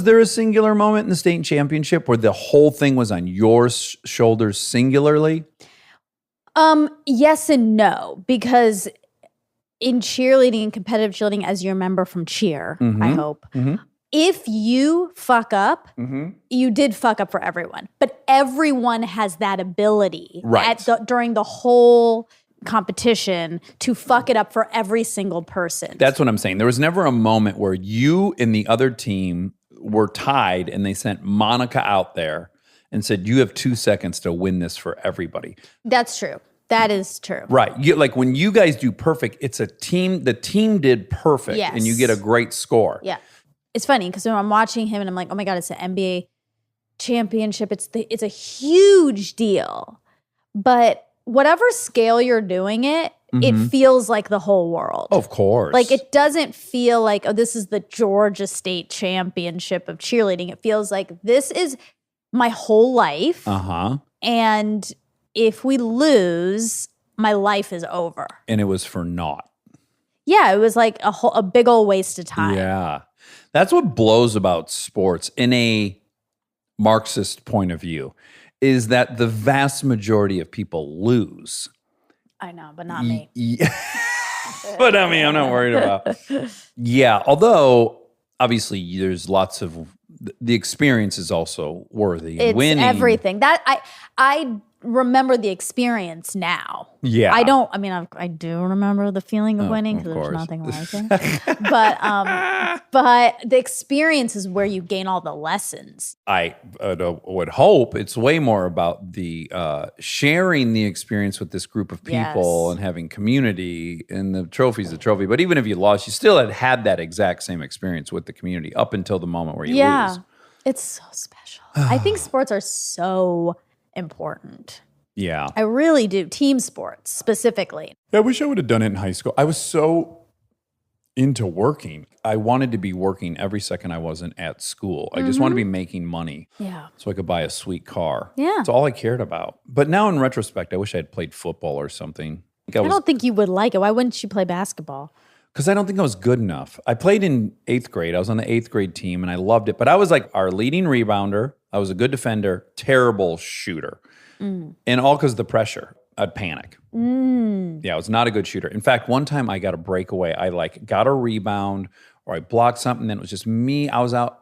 there a singular moment in the state championship where the whole thing was on your shoulders singularly? Yes and no, because in cheerleading and competitive cheerleading, as you remember from cheer, I hope, if you fuck up, you did fuck up for everyone. But everyone has that ability during the whole competition to fuck it up for every single person. That's what I'm saying. There was never a moment where you and the other team were tied and they sent Monica out there and said, you have 2 seconds to win this for everybody. That's true. That is true. Right. Like when you guys do perfect, it's a team. The team did perfect Yes. and you get a great score. Yeah. It's funny because when I'm watching him and I'm like, oh my God, it's an NBA championship. It's a huge deal. But whatever scale you're doing it, it feels like the whole world. Of course. Like it doesn't feel like, oh, this is the Georgia State Championship of cheerleading. It feels like this is my whole life. And if we lose, my life is over. And it was for naught. Yeah, it was like a big old waste of time. Yeah. That's what blows about sports in a Marxist point of view is that the vast majority of people lose. I know, but not me. But I mean, I'm not worried about. Yeah, although obviously there's lots of the experience is also worthy. It's winning everything. That I remember the experience now. Yeah. I do remember the feeling of winning of because there's course. nothing like it. But the experience is where you gain all the lessons. I would hope it's way more about the sharing the experience with this group of people Yes. and having community, and the trophy's the trophy. But even if you lost, you still had that exact same experience with the community up until the moment where you lose. It's so special. I think sports are so important. Yeah. I really do. Team sports specifically. I wish I would have done it in high school. I was so into working. I wanted to be working every second I wasn't at school. I just wanted to be making money Yeah. so I could buy a sweet car. Yeah. That's all I cared about. But now in retrospect, I wish I had played football or something. I don't think you would like it. Why wouldn't you play basketball? Because I don't think I was good enough. I played in 8th grade. I was on the 8th grade team and I loved it. But I was like our leading rebounder. I was a good defender, terrible shooter. And all because of the pressure. I'd panic. Yeah, I was not a good shooter. In fact, one time I got a breakaway. I like got a rebound or I blocked something. Then it was just me. I was out.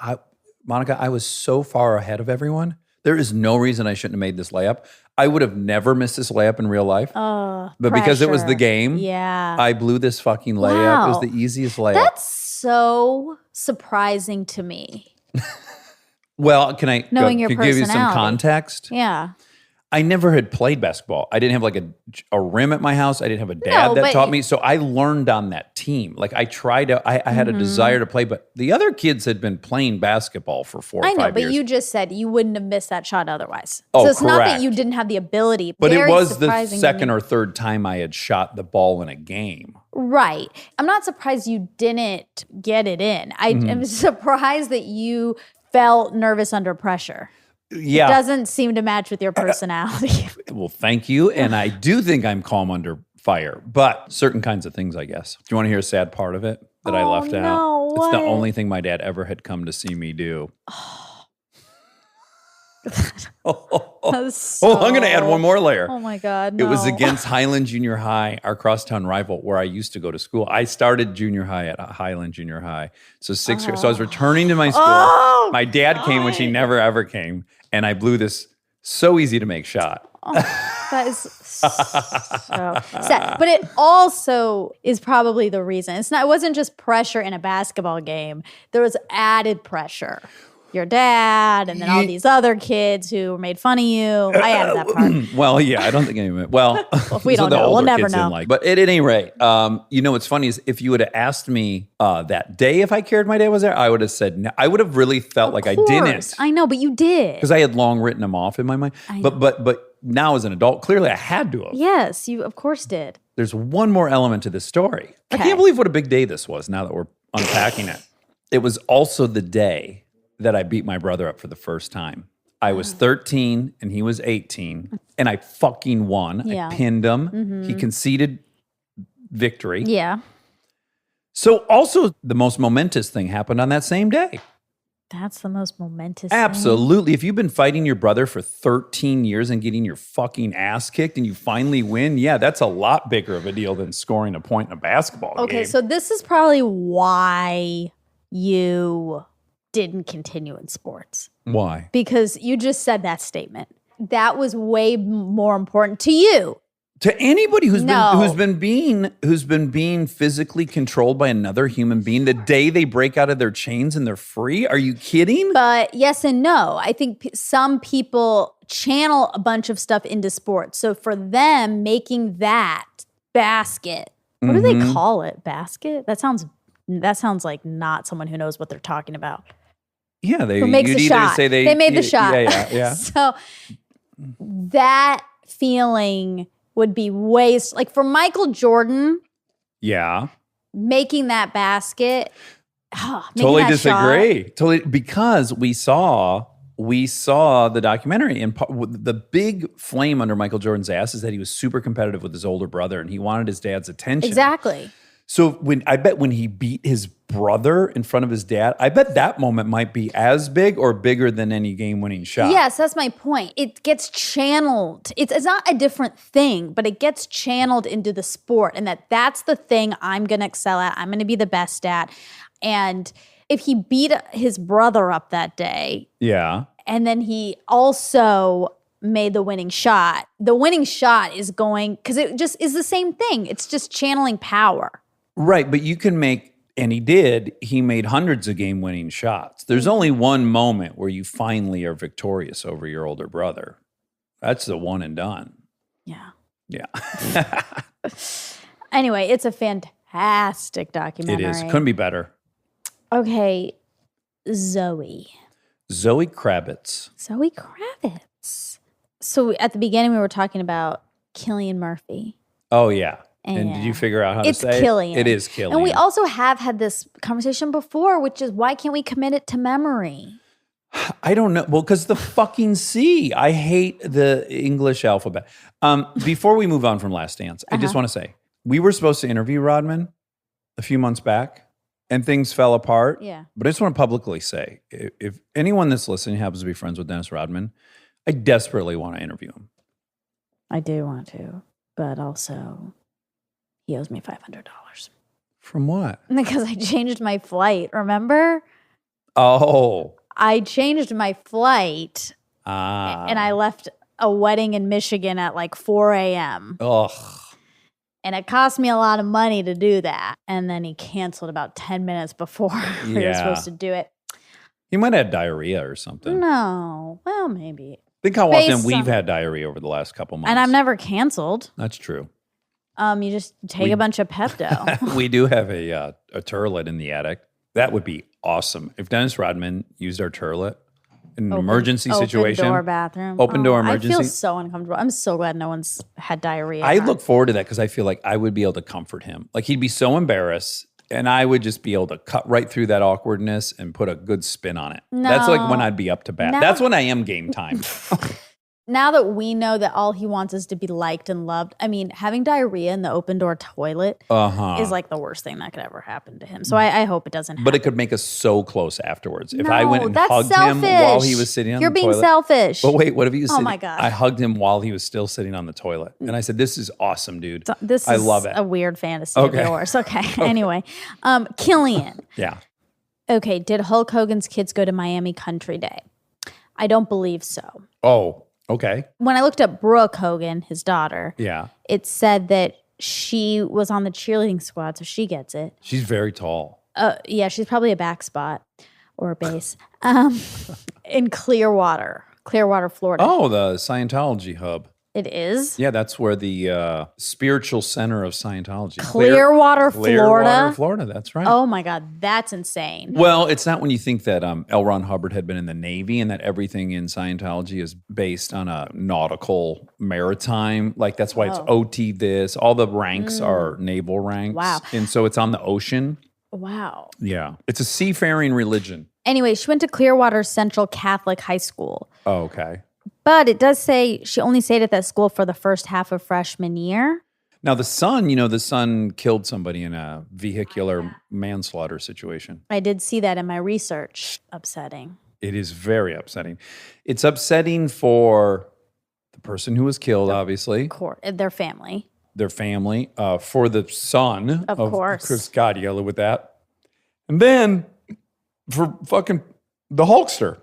Monica, I was so far ahead of everyone. There is no reason I shouldn't have made this layup. I would have never missed this layup in real life. But because it was the game, I blew this fucking layup. It was the easiest layup. That's so surprising to me. Well, can I Knowing your give you some personality. context? Yeah. I never had played basketball. I didn't have like a rim at my house. I didn't have a dad No, that but- taught me. So I learned on that team. Like I tried to, I had a desire to play, but the other kids had been playing basketball for 4 or 5 I know, years. but you just said you wouldn't have missed that shot otherwise. Oh, so it's not that correct. you didn't have the ability. But Very it was the surprising to second me. or third time I had shot the ball in a game. Right. I'm not surprised you didn't get it in. I am surprised that you felt nervous under pressure. Yeah. Doesn't seem to match with your personality. Well, thank you. And I do think I'm calm under fire, but certain kinds of things, I guess. Do you want to hear a sad part of it that I left out? no, It's the what? only thing my dad ever had come to see me do. That's Oh, I'm going to add so- one more layer. Oh my God. It was no. against Highland Junior High, our crosstown rival, where I used to go to school. I started junior high at Highland Junior High. So 6 years. So I was returning to my school. Oh, My dad came, which he never ever came. And I blew this so easy to make shot. That is so sad. But it also is probably the reason. It wasn't just pressure in a basketball game. There was added pressure. Your dad and then all these other kids who made fun of you. I added that part. Well, yeah, I don't think anyone. Well, we so don't the know. We'll older never kids didn't know. Like. But at any rate, you know what's funny is if you would have asked me that day if I cared my dad was there, I would have said no. I would have really felt like I didn't. Course. I know, but you did. Because I had long written them off in my mind. But now as an adult, clearly I had to have. Yes, you of course did. There's one more element to this story. I Okay. can't believe what a big day this was now that we're unpacking it. It was also the day that I beat my brother up for the first time. I was 13 and he was 18 and I fucking won. Yeah. I pinned him. He conceded victory. Yeah. So also the most momentous thing happened on that same day. That's the most momentous thing. Absolutely. If you've been fighting your brother for 13 years and getting your fucking ass kicked and you finally win, yeah, that's a lot bigger of a deal than scoring a point in a basketball game. Okay, so this is probably why you didn't continue in sports. Why? Because you just said that statement. That was way more important to you. To anybody who's No. been being physically controlled by another human being the day they break out of their chains and they're free? Are you kidding? But yes and no. I think some people channel a bunch of stuff into sports. So for them, making that basket, what do they call it? Basket? That sounds like not someone who knows what they're talking about. Yeah, Who makes you'd the either shot? say They made the shot. Yeah. So that feeling would be like for Michael Jordan Yeah. making that basket. Making Totally that disagree. shot. Totally, because we saw the documentary, and the big flame under Michael Jordan's ass is that he was super competitive with his older brother and he wanted his dad's attention. Exactly. So when he beat his brother in front of his dad, I bet that moment might be as big or bigger than any game-winning shot. Yes, that's my point. It gets channeled. It's not a different thing, but it gets channeled into the sport, and that's the thing I'm going to excel at. I'm going to be the best at. And if he beat his brother up that day, Yeah. and then he also made the winning shot is going, because it just is the same thing. It's just channeling power. Right, but you can make, and he made hundreds of game-winning shots. There's only one moment where you finally are victorious over your older brother. That's the one and done. Yeah. Yeah. Anyway, it's a fantastic It documentary. is. Couldn't be better. Okay, Zoe Kravitz. Zoë Kravitz. So at the beginning, we were talking about Cillian Murphy. Oh, yeah. And did you figure out how it's to say Killian. it? It is Killian. And we also have had this conversation before, which is why can't we commit it to memory? I don't know. Well, because the fucking C. I hate the English alphabet. Before we move on from Last Dance, I just want to say, we were supposed to interview Rodman a few months back, and things fell apart. Yeah. But I just want to publicly say, if anyone that's listening happens to be friends with Dennis Rodman, I desperately want to interview him. I do want to, but also he owes me $500. From what? Because I changed my flight, remember? Oh. I changed my flight Ah. and I left a wedding in Michigan at like 4 a.m. Ugh. And it cost me a lot of money to do that. And then he canceled about 10 minutes before we were Yeah. supposed to do it. He might have had diarrhea or something. No. Well, maybe. Think how often Based we've on- had diarrhea over the last couple months. And I've never canceled. That's true. You just take a bunch of Pepto. We do have a turlet in the attic. That would be awesome. If Dennis Rodman used our turlet in an emergency situation. Open door bathroom. Open door emergency. I feel so uncomfortable. I'm so glad no one's had diarrhea. I look forward to that because I feel like I would be able to comfort him. Like he'd be so embarrassed and I would just be able to cut right through that awkwardness and put a good spin on it. That's like when I'd be up to bat. No. That's when I am game time. Now that we know that all he wants is to be liked and loved, I mean, having diarrhea in the open door toilet is like the worst thing that could ever happen to him. So I hope it doesn't happen. But it could make us so close afterwards. If I went and that's hugged selfish. him while he was sitting on You're the being toilet. selfish. But wait, what if he was Oh sitting? my God. I hugged him while he was still sitting on the toilet. And I said, this is awesome, dude. This is I love it. a weird fantasy Okay. of yours. Okay. Anyway, Killian. Yeah. Okay. Did Hulk Hogan's kids go to Miami Country Day? I don't believe so. Oh, okay. When I looked up Brooke Hogan, his daughter, Yeah. it said that she was on the cheerleading squad, so she gets it. She's very tall. Yeah, she's probably a back spot or a base. In Clearwater, Florida. Oh, the Scientology hub. It is? Yeah, that's where the spiritual center of Scientology. Clearwater, Clearwater, Florida? Florida. That's right. Oh my God, that's insane. Well, it's not when you think that L. Ron Hubbard had been in the Navy and that everything in Scientology is based on a nautical maritime. Like that's why it's OT this. All the ranks are naval ranks. Wow. And so it's on the ocean. Wow. Yeah. It's a seafaring religion. Anyway, she went to Clearwater Central Catholic High School. Oh, okay. But it does say she only stayed at that school for the first half of freshman year. Now the son killed somebody in a vehicular manslaughter situation. I did see that in my research. Upsetting. It is very upsetting. It's upsetting for the person who was killed, obviously, Their family. their family, for the son Of course. Chris. God, you gotta live with that. And then for fucking the Hulkster.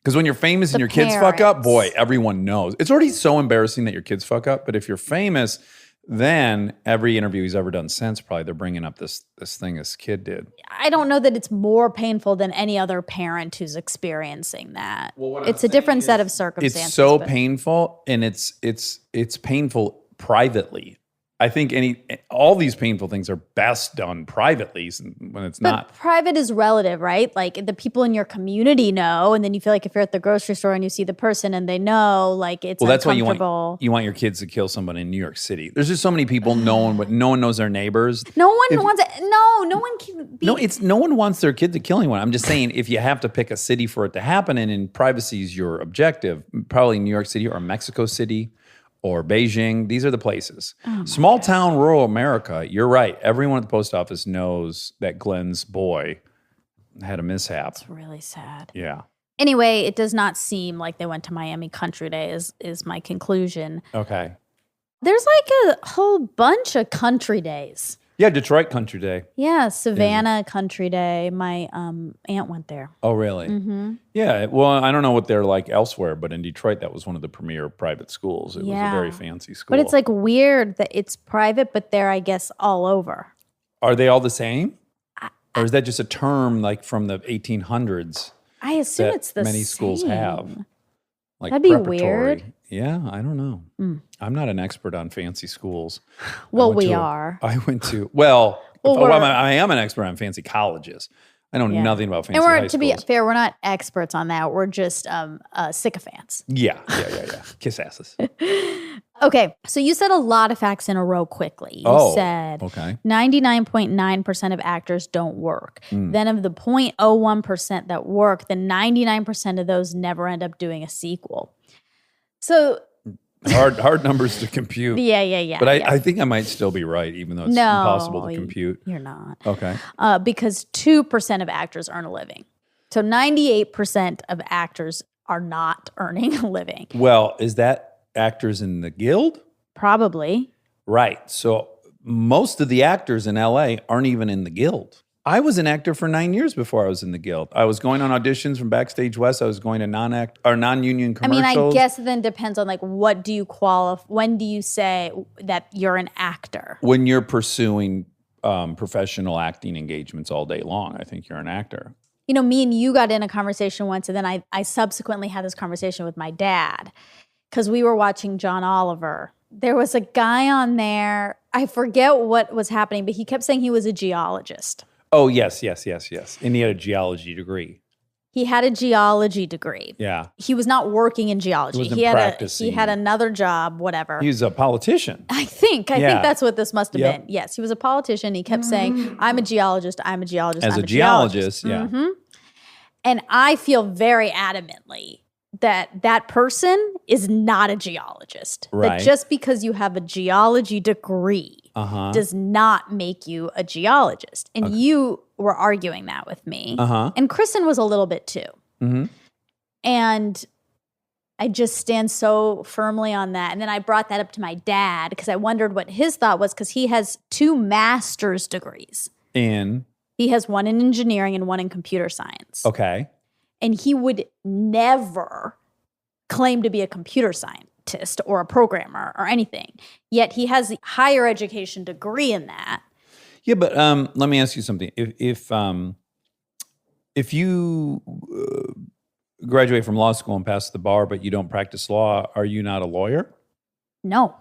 Because when you're famous and your kids fuck up, parents. boy, everyone knows. It's already so embarrassing that your kids fuck up. But if you're famous, then every interview he's ever done since, probably they're bringing up this thing this kid did. I don't know that it's more painful than any other parent who's experiencing that. It's a different set of circumstances. It's so but- painful, and it's painful privately. I think all these painful things are best done privately when it's But not. private is relative, right? Like the people in your community know, and then you feel like if you're at the grocery store and you see the person and they know, like it's Well, that's why you uncomfortable. want your kids to kill someone in New York City. There's just so many people no one knows their neighbors. No one wants it. No one can be. No one wants their kid to kill anyone. I'm just saying if you have to pick a city for it to happen and in privacy is your objective, probably New York City or Mexico City or Beijing. These are the places. Small town, rural America, you're right. Everyone at the post office knows that Glenn's boy had a mishap. It's really sad. Yeah. Anyway, it does not seem like they went to Miami Country Day is my conclusion. Okay. There's like a whole bunch of country days. Yeah, Detroit Country Day. Yeah, Savannah Country Day. My aunt went there. Oh, really? Mm-hmm. Yeah. Well, I don't know what they're like elsewhere, but in Detroit, that was one of the premier private schools. It was a very fancy school. But it's like weird that it's private, but they're, I guess, all over. Are they all the same? Or is that just a term like from the 1800s? I assume that it's the many same. schools have? Like That'd be preparatory. weird. Yeah, I don't know. I'm not an expert on fancy schools. Well, we are. I went to, well, Well, I am an expert on fancy colleges. I know Yeah. nothing about fancy And high to be schools. fair, we're not experts on that. We're just sycophants. Yeah. Kiss asses. Okay, so you said a lot of facts in a row quickly. You said okay. 99.9% of actors don't work. Then of the 0.01% that work, the 99% of those never end up doing a sequel. So Hard numbers to compute. yeah. But I think I might still be right, even though it's impossible to compute. You're not. Okay. Because 2% of actors earn a living. So 98% of actors are not earning a living. Well, is that actors in the guild? Probably. Right. So most of the actors in LA aren't even in the guild. I was an actor for 9 years before I was in the guild. I was going on auditions from Backstage West. I was going to non-union commercials. I mean, I guess it then depends on like what do you qualify? When do you say that you're an actor? When you're pursuing professional acting engagements all day long, I think you're an actor. You know, me and you got in a conversation once, and then I subsequently had this conversation with my dad because we were watching John Oliver. There was a guy on there. I forget what was happening, but he kept saying he was a geologist. Oh, yes. And he had a geology degree. He had a geology degree. Yeah. He was not working in geology. Wasn't He had practicing. he had another job, whatever. He was a politician. I think Yeah. that's what this must have Yep. been. Yes, he was a politician. He kept saying, "I'm a geologist. I'm a geologist. As I'm a geologist, yeah. And I feel very adamantly that person is not a geologist. Right. That just because you have a geology degree does not make you a geologist. And you were arguing that with me. And Kristen was a little bit too. And I just stand so firmly on that. And then I brought that up to my dad because I wondered what his thought was because he has 2 master's degrees. He has one in engineering and one in computer science. Okay. And he would never claim to be a computer scientist or a programmer or anything. Yet he has the higher education degree in that. Yeah, but let me ask you something. If you graduate from law school and pass the bar, but you don't practice law, are you not a lawyer? No.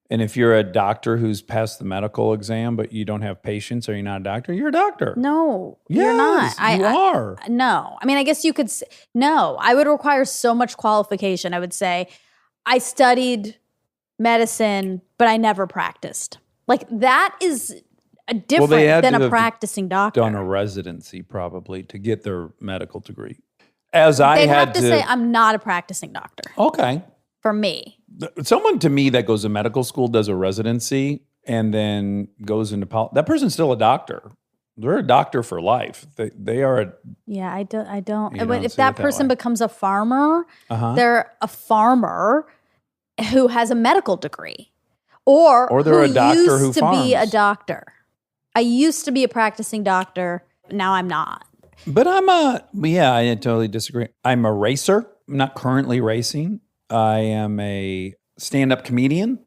And if you're a doctor who's passed the medical exam, but you don't have patients, are you not a doctor? You're a doctor. No, Yes, you're not. you are. No. I mean, I guess you could say, no, I would require so much qualification. I would say, I studied medicine, but I never practiced. Like that is different had than to a have practicing doctor. Done a residency probably to get their medical degree. As I They'd had have to say, I'm not a practicing doctor Okay. for me. Someone to me that goes to medical school, does a residency, and then goes into that person's still a doctor. They're a doctor for life. They are a Yeah, I don't. You don't If see that it that person way. becomes a farmer, they're a farmer who has a medical degree, or they're who a doctor used who to be a farms. doctor. I used to be a practicing doctor. Now I'm not. But I totally disagree. I'm a racer. I'm not currently racing. I am a stand-up comedian.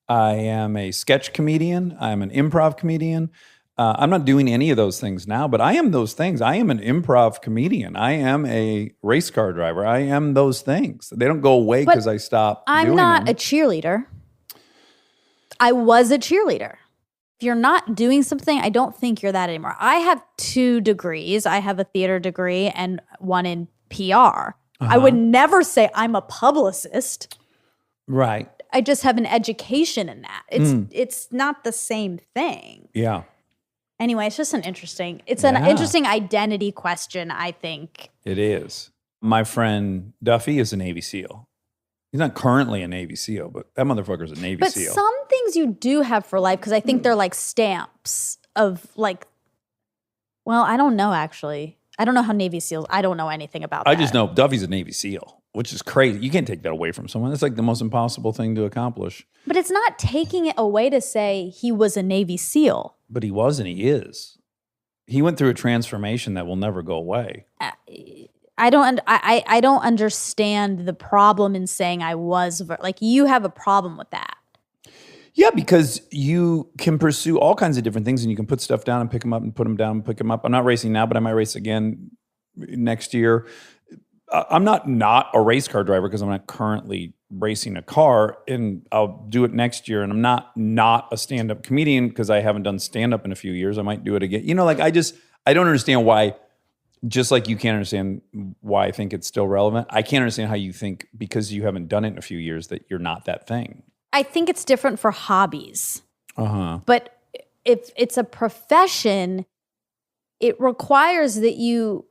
I am a sketch comedian. I'm an improv comedian. I'm not doing any of those things now, but I am those things. I am an improv comedian. I am a race car driver. I am those things. They don't go away But because I stop I'm doing not them. a cheerleader. I was a cheerleader. If you're not doing something, I don't think you're that anymore. I have 2 degrees. I have a theater degree and one in PR. I would never say I'm a publicist. Right. I just have an education in that. It's not the same thing. Yeah. Anyway, it's just an interesting identity question, I think. It is. My friend Duffy is a Navy SEAL. He's not currently a Navy SEAL, but that motherfucker's a Navy But SEAL. some things you do have for life because I think they're like stamps of like, well, I don't know actually. I don't know how Navy SEALs, I don't know anything about that. I just know Duffy's a Navy SEAL, which is crazy. You can't take that away from someone. It's like the most impossible thing to accomplish. But it's not taking it away to say he was a Navy SEAL. But he was and he is. He went through a transformation that will never go away. I don't understand the problem in saying I was, like you have a problem with that. Yeah, because you can pursue all kinds of different things and you can put stuff down and pick them up and put them down and pick them up. I'm not racing now, but I might race again next year. I'm not a race car driver because I'm not currently racing a car, and I'll do it next year. And I'm not a stand-up comedian because I haven't done stand-up in a few years. I might do it again. You know, like I don't understand why, just like you can't understand why I think it's still relevant. I can't understand how you think because you haven't done it in a few years that you're not that thing. I think it's different for hobbies. Uh-huh. But if it's a profession, it requires that you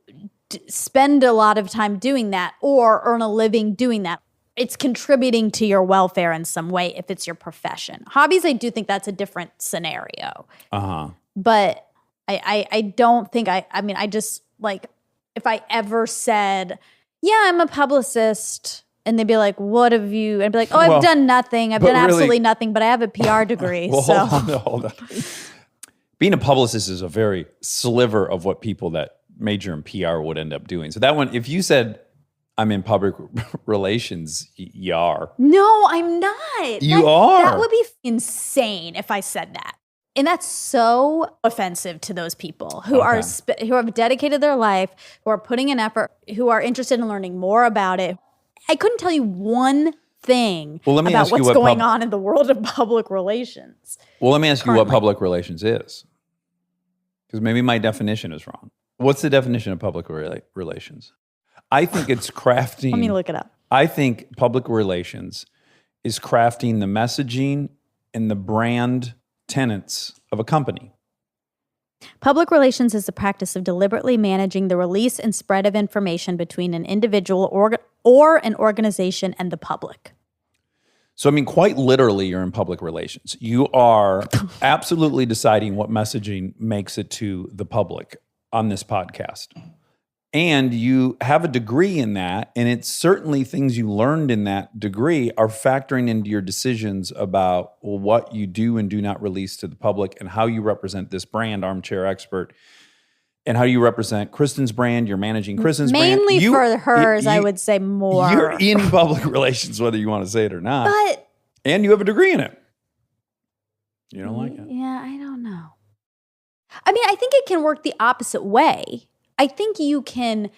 spend a lot of time doing that or earn a living doing that. It's contributing to your welfare in some way if it's your profession. Hobbies, I do think that's a different scenario. Uh-huh. But I don't think I just like if I ever said, yeah, I'm a publicist, and they'd be like, what have you? I'd be like, oh, I've done nothing. I've done absolutely nothing, but I have a PR degree. Well, so. hold on. Being a publicist is a very sliver of what people that major in PR would end up doing. So that one, if you said, I'm in public relations, you are. No, I'm not. You are. That would be insane if I said that. And that's so offensive to those people who are who have dedicated their life, who are putting in effort, who are interested in learning more about it. I couldn't tell you one thing about what's going on in the world of public relations. Well, let me ask you what public relations is. Because maybe my definition is wrong. What's the definition of public relations? I think it's crafting. Let me look it up. I think public relations is crafting the messaging and the brand tenets of a company. Public relations is the practice of deliberately managing the release and spread of information between an individual or an organization and the public. So, I mean, quite literally, you're in public relations. You are absolutely deciding what messaging makes it to the public on this podcast. And you have a degree in that, and it's certainly things you learned in that degree are factoring into your decisions about what you do and do not release to the public and how you represent this brand, Armchair Expert, and how you represent Kristen's brand. You're managing Kristen's brand. Mainly for hers, I would say more. You're in public relations, whether you want to say it or not. But and you have a degree in it. You don't like it? Yeah, I don't know. I mean, I think it can work the opposite way. I think you can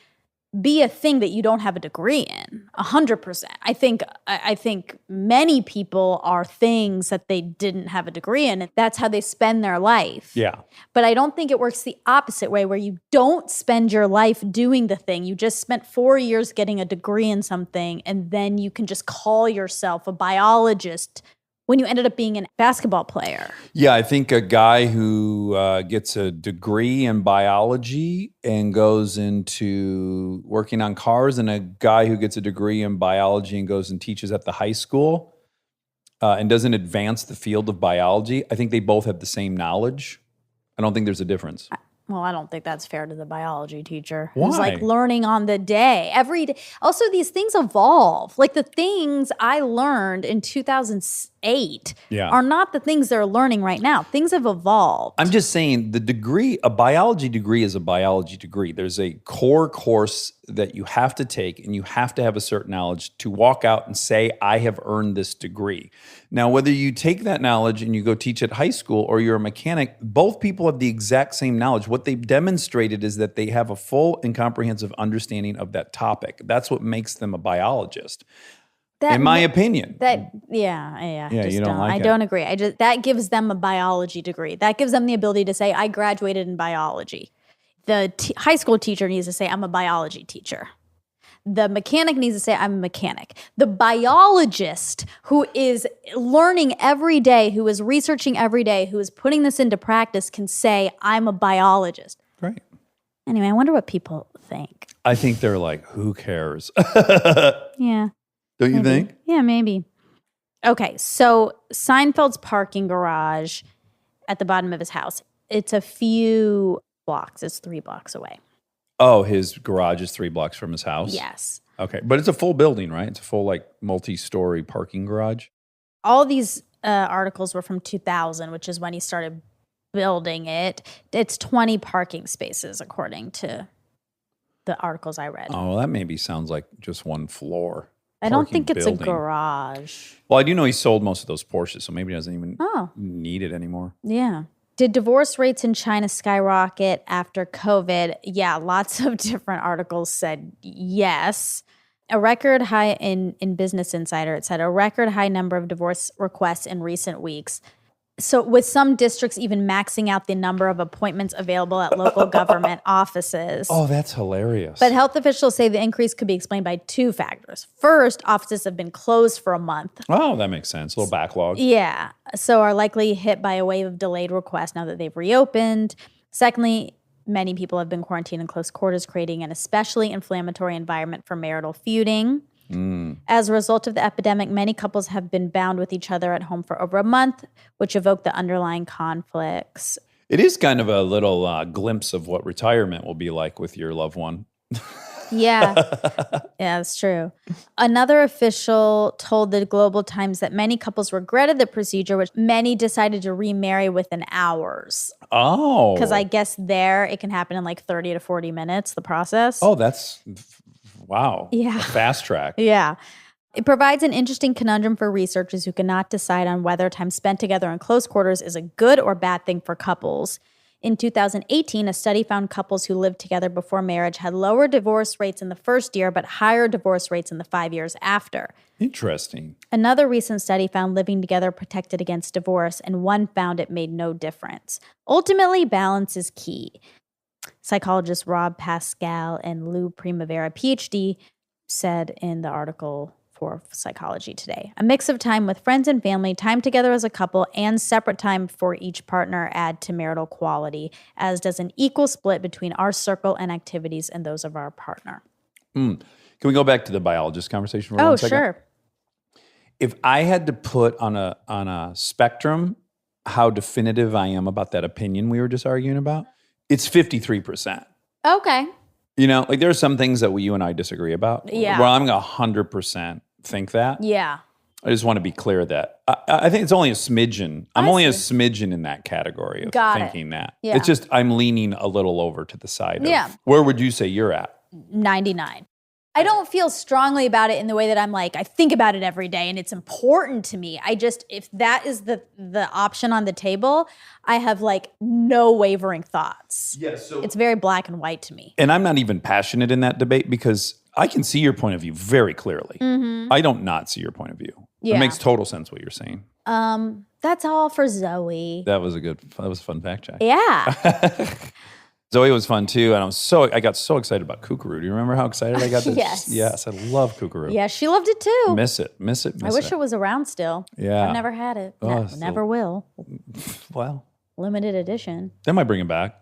be a thing that you don't have a degree in, 100%. I think many people are things that they didn't have a degree in, and that's how they spend their life. Yeah. But I don't think it works the opposite way, where you don't spend your life doing the thing. You just spent 4 years getting a degree in something, and then you can just call yourself a biologist when you ended up being a basketball player. Yeah, I think a guy who gets a degree in biology and goes into working on cars, and a guy who gets a degree in biology and goes and teaches at the high school and doesn't advance the field of biology, I think they both have the same knowledge. I don't think there's a difference. Well, I don't think that's fair to the biology teacher. Why? Who's like learning on the day, every day. Also, these things evolve. Like the things I learned in 2008 are not the things they're learning right now. Things have evolved. I'm just saying the degree, a biology degree is a biology degree. There's a core course that you have to take, and you have to have a certain knowledge to walk out and say, I have earned this degree. Now, whether you take that knowledge and you go teach at high school or you're a mechanic, both people have the exact same knowledge. What they've demonstrated is that they have a full and comprehensive understanding of that topic. That's what makes them a biologist. In my opinion. Yeah. You don't like it. I don't agree. That gives them a biology degree. That gives them the ability to say, I graduated in biology. The high school teacher needs to say, I'm a biology teacher. The mechanic needs to say, I'm a mechanic. The biologist who is learning every day, who is researching every day, who is putting this into practice can say, I'm a biologist. Right. Anyway, I wonder what people think. I think they're like, who cares? Yeah. Don't you think? Yeah, maybe. Okay, so Seinfeld's parking garage at the bottom of his house, it's a few blocks. It's 3 blocks away. Oh, his garage is 3 blocks from his house? Yes. Okay, but it's a full building, right? It's a full, like, multi-story parking garage? All these articles were from 2000, which is when he started building it. It's 20 parking spaces, according to the articles I read. Oh, well, that maybe sounds like just one floor. I don't think it's building. a garage. Well, I do know he sold most of those Porsches, so maybe he doesn't even need it anymore. Yeah. Did divorce rates in China skyrocket after COVID? Yeah, lots of different articles said yes. A record high in Business Insider, it said a record high number of divorce requests in recent weeks. So with some districts even maxing out the number of appointments available at local government offices. Oh, that's hilarious. But health officials say the increase could be explained by two factors. First, offices have been closed for a month. Oh, that makes sense. A little backlog. Yeah. So are likely hit by a wave of delayed requests now that they've reopened. Secondly, many people have been quarantined in close quarters, creating an especially inflammatory environment for marital feuding. As a result of the epidemic, many couples have been bound with each other at home for over a month, which evoked the underlying conflicts. It is kind of a little glimpse of what retirement will be like with your loved one. Yeah. Yeah, that's true. Another official told the Global Times that many couples regretted the procedure, which many decided to remarry within hours. Oh. Because I guess there it can happen in like 30 to 40 minutes, the process. Oh, that's, wow. Yeah. A fast track. Yeah. It provides an interesting conundrum for researchers who cannot decide on whether time spent together in close quarters is a good or bad thing for couples. In 2018, a study found couples who lived together before marriage had lower divorce rates in the first year, but higher divorce rates in the 5 years after. Interesting. Another recent study found living together protected against divorce, and one found it made no difference. Ultimately, balance is key. Psychologists Rob Pascal and Lou Primavera, PhD, said in the article for Psychology Today. A mix of time with friends and family, time together as a couple, and separate time for each partner add to marital quality, as does an equal split between our circle and activities and those of our partner. Can we go back to the biologist conversation for 1 second? Sure. If I had to put on a spectrum how definitive I am about that opinion we were just arguing about, it's 53%. Okay. You know, like there are some things that you and I disagree about. Yeah. Well, I'm going to 100% think that. Yeah. I just want to be clear that I think it's only a smidgen. I'm only a smidgen in that category of Got it. thinking that. Yeah. It's just I'm leaning a little over to the side Yeah. of where would you say you're at? 99. I don't feel strongly about it in the way that I'm like, I think about it every day and it's important to me. I just, if that is the option on the table, I have like no wavering thoughts. Yeah, so It's very black and white to me. and I'm not even passionate in that debate because I can see your point of view very clearly. I don't not see your point of view. Yeah. It makes total sense what you're saying. That's all for Zoe. That was a fun fact check. Yeah. Zoe was fun too, and I got so excited about Koo Koo Roo. Do you remember how excited I got? Yes. Yes, I love Koo Koo Roo. Yeah, she loved it too. Miss it. I wish it was around still. Yeah. I've never had it. Oh, Never will. Well, Limited edition. they might bring it back.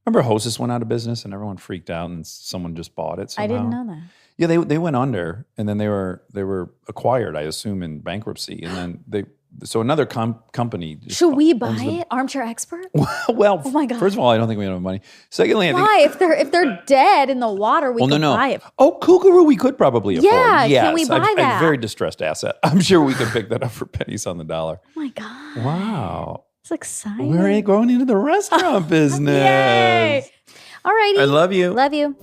Remember Hostess went out of business and everyone freaked out and someone just bought it somehow? I didn't know that. Yeah, they went under and then they were acquired, I assume, in bankruptcy. And then so another company. just Should we owns buy them. it? Armchair Expert? Well, Oh my God. first of all, I don't think we have enough money. Secondly, I think. Why? If they're dead in the water, we could buy it. Oh, Koo Koo Roo we could probably afford. Yeah, yes, can we buy a that? very distressed asset. I'm sure we could pick that up for pennies on the dollar. Oh my God. Wow. It's exciting. We're going into the restaurant business. Yay. All righty. I love you. Love you.